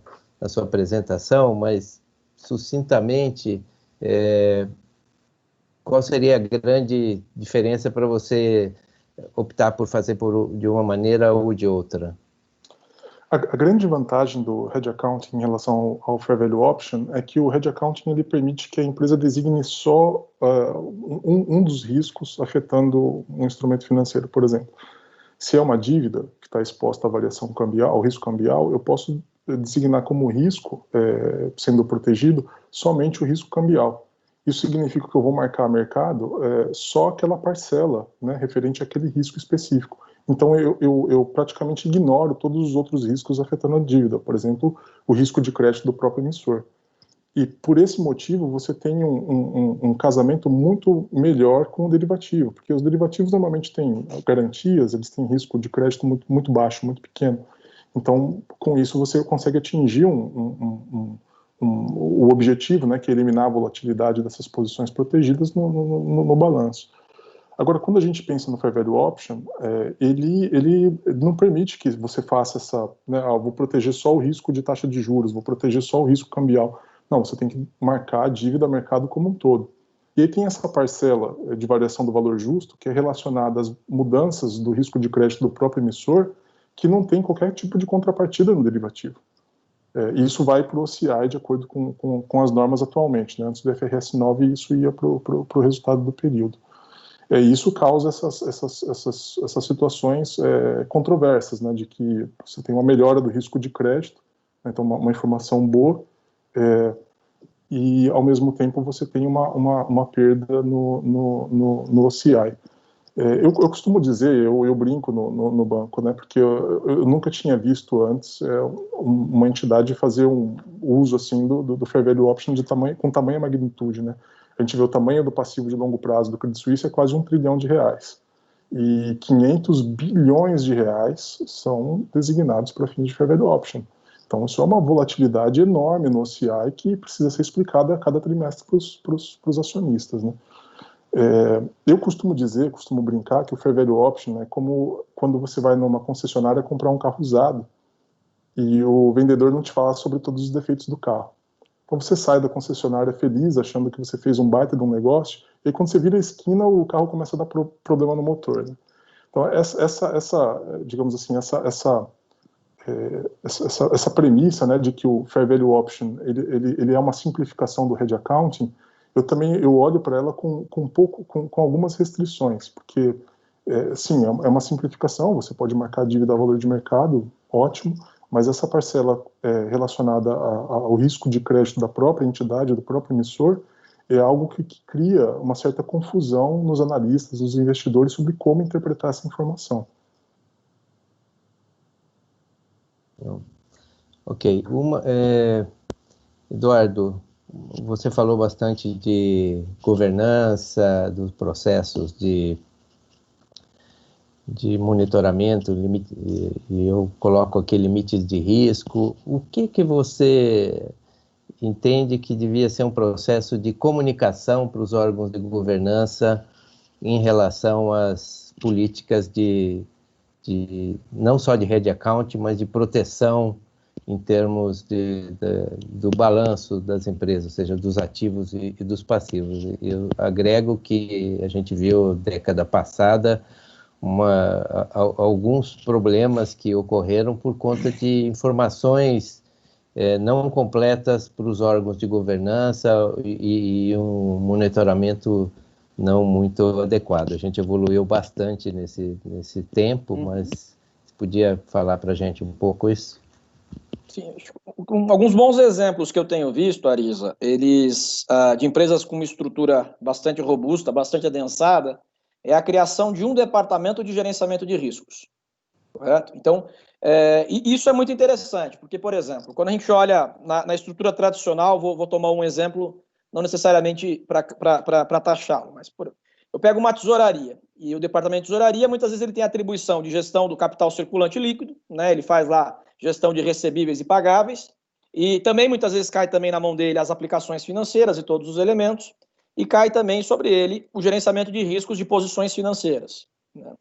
apresentação, mas sucintamente, qual seria a grande diferença para você optar por fazer de uma maneira ou de outra? A grande vantagem do hedge accounting em relação ao fair value option é que o hedge accounting ele permite que a empresa designe só um dos riscos afetando um instrumento financeiro. Por exemplo, se é uma dívida que está exposta à variação cambial, ao risco cambial, eu posso designar como risco, sendo protegido, somente o risco cambial. Isso significa que eu vou marcar mercado só aquela parcela, né, referente àquele risco específico. Então, eu praticamente ignoro todos os outros riscos afetando a dívida, por exemplo, o risco de crédito do próprio emissor. E, por esse motivo, você tem um casamento muito melhor com o derivativo, porque os derivativos normalmente têm garantias, eles têm risco de crédito muito, muito baixo, muito pequeno. Então, com isso, você consegue atingir o objetivo, né, que é eliminar a volatilidade dessas posições protegidas no balanço. Agora, quando a gente pensa no fair value option, ele não permite que você faça essa, né, vou proteger só o risco de taxa de juros, vou proteger só o risco cambial. Não, você tem que marcar a dívida mercado como um todo. E aí tem essa parcela de variação do valor justo, que é relacionada às mudanças do risco de crédito do próprio emissor, que não tem qualquer tipo de contrapartida no derivativo. Isso vai para o OCI de acordo com as normas atualmente, né? Antes do IFRS 9, isso ia para o resultado do período. Isso causa essas situações controversas, né? De que você tem uma melhora do risco de crédito, né? Então uma informação boa, e ao mesmo tempo você tem uma perda no OCI. Eu costumo dizer, eu brinco no banco, né, porque eu nunca tinha visto antes uma entidade fazer um uso assim do fair value option com tamanha magnitude, né? A gente vê o tamanho do passivo de longo prazo do Credit Suisse é quase R$1 trilhão, e 500 bilhões de reais são designados para fins de fair value option. Então isso é uma volatilidade enorme no OCI que precisa ser explicada a cada trimestre para os acionistas, né? Eu costumo brincar que o fair value option é como quando você vai numa concessionária comprar um carro usado e o vendedor não te fala sobre todos os defeitos do carro. Então você sai da concessionária feliz, achando que você fez um baita de um negócio, e aí, quando você vira a esquina, o carro começa a dar problema no motor, né? Então digamos assim, essa essa premissa, né, de que o Fair Value Option ele é uma simplificação do Hedge Accounting, eu olho para ela com algumas restrições, porque sim, é uma simplificação, você pode marcar a dívida a valor de mercado, ótimo, mas essa parcela relacionada ao risco de crédito da própria entidade, do próprio emissor, é algo que cria uma certa confusão nos analistas, nos investidores, sobre como interpretar essa informação. Ok. Eduardo, você falou bastante de governança, dos processos de monitoramento, e eu coloco aqui limites de risco. O que você entende que devia ser um processo de comunicação para os órgãos de governança em relação às políticas não só de Hedge Account, mas de proteção em termos do balanço das empresas, ou seja, dos ativos e dos passivos? Eu agrego que a gente viu década passada alguns problemas que ocorreram por conta de informações não completas para os órgãos de governança e um monitoramento não muito adequado. A gente evoluiu bastante nesse tempo, mas você podia falar para a gente um pouco isso? Sim, alguns bons exemplos que eu tenho visto, Arisa, eles de empresas com uma estrutura bastante robusta, bastante adensada, é a criação de um departamento de gerenciamento de riscos, correto? Então, e isso é muito interessante, porque, por exemplo, quando a gente olha na estrutura tradicional, vou tomar um exemplo, não necessariamente para taxá-lo, mas eu pego uma tesouraria, e o departamento de tesouraria, muitas vezes ele tem atribuição de gestão do capital circulante líquido, né? Ele faz lá gestão de recebíveis e pagáveis, e também muitas vezes cai também na mão dele as aplicações financeiras e todos os elementos, e cai também sobre ele o gerenciamento de riscos de posições financeiras, né?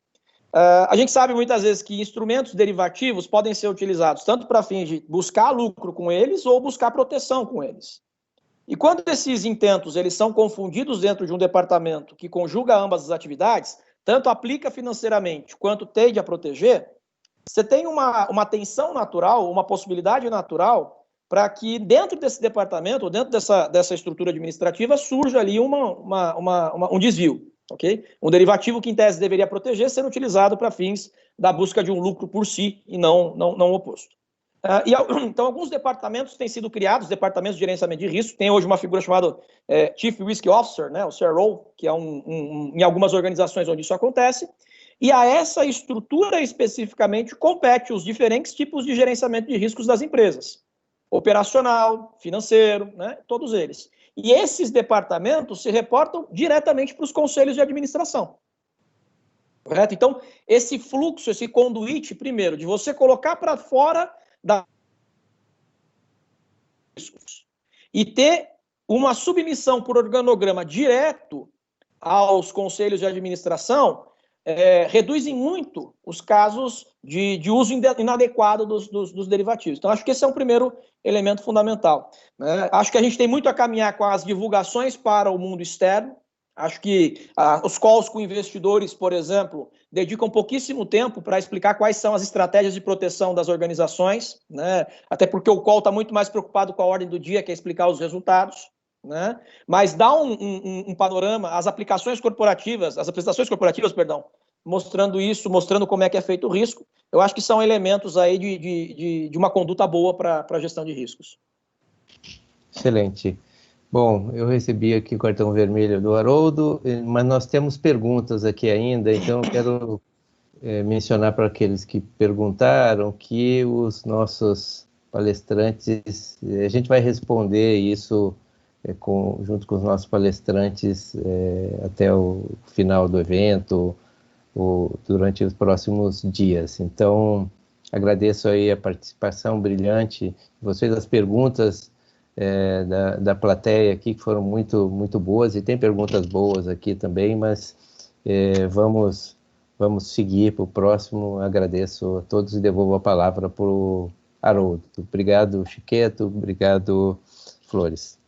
A gente sabe muitas vezes que instrumentos derivativos podem ser utilizados tanto para fins de buscar lucro com eles ou buscar proteção com eles. E quando esses intentos eles são confundidos dentro de um departamento que conjuga ambas as atividades, tanto aplica financeiramente quanto tende a proteger, você tem uma tensão natural, uma possibilidade natural para que dentro desse departamento, ou dentro dessa estrutura administrativa, surja ali um desvio. Okay? Um derivativo que, em tese, deveria proteger, sendo utilizado para fins da busca de um lucro por si e não o oposto. Então, alguns departamentos têm sido criados, departamentos de gerenciamento de risco. Tem hoje uma figura chamada Chief Risk Officer, né, o CRO, que é em algumas organizações onde isso acontece. E a essa estrutura especificamente compete os diferentes tipos de gerenciamento de riscos das empresas. Operacional, financeiro, né, todos eles. E esses departamentos se reportam diretamente para os conselhos de administração. Correto? Então, esse fluxo, esse conduíte, primeiro, de você colocar para fora da riscos e ter uma submissão por organograma direto aos conselhos de administração, reduzem muito os casos de uso inadequado dos derivativos. Então, acho que esse é um primeiro elemento fundamental, né? Acho que a gente tem muito a caminhar com as divulgações para o mundo externo. Acho que os calls com investidores, por exemplo, dedicam pouquíssimo tempo para explicar quais são as estratégias de proteção das organizações, né? Até porque o call está muito mais preocupado com a ordem do dia, que é explicar os resultados, né? Mas dá um panorama, as aplicações corporativas, as apresentações corporativas, perdão, mostrando isso, mostrando como é que é feito o risco. Eu acho que são elementos aí de uma conduta boa para a gestão de riscos. Excelente. Bom, eu recebi aqui o cartão vermelho do Haroldo, mas nós temos perguntas aqui ainda, então eu quero mencionar para aqueles que perguntaram que os nossos palestrantes, a gente vai responder isso junto com os nossos palestrantes até o final do evento ou durante os próximos dias. Então, agradeço aí a participação brilhante de vocês, as perguntas da plateia aqui, que foram muito, muito boas, e tem perguntas boas aqui também, mas vamos seguir para o próximo. Agradeço a todos e devolvo a palavra para o Haroldo. Obrigado, Chiqueto, obrigado, Flores.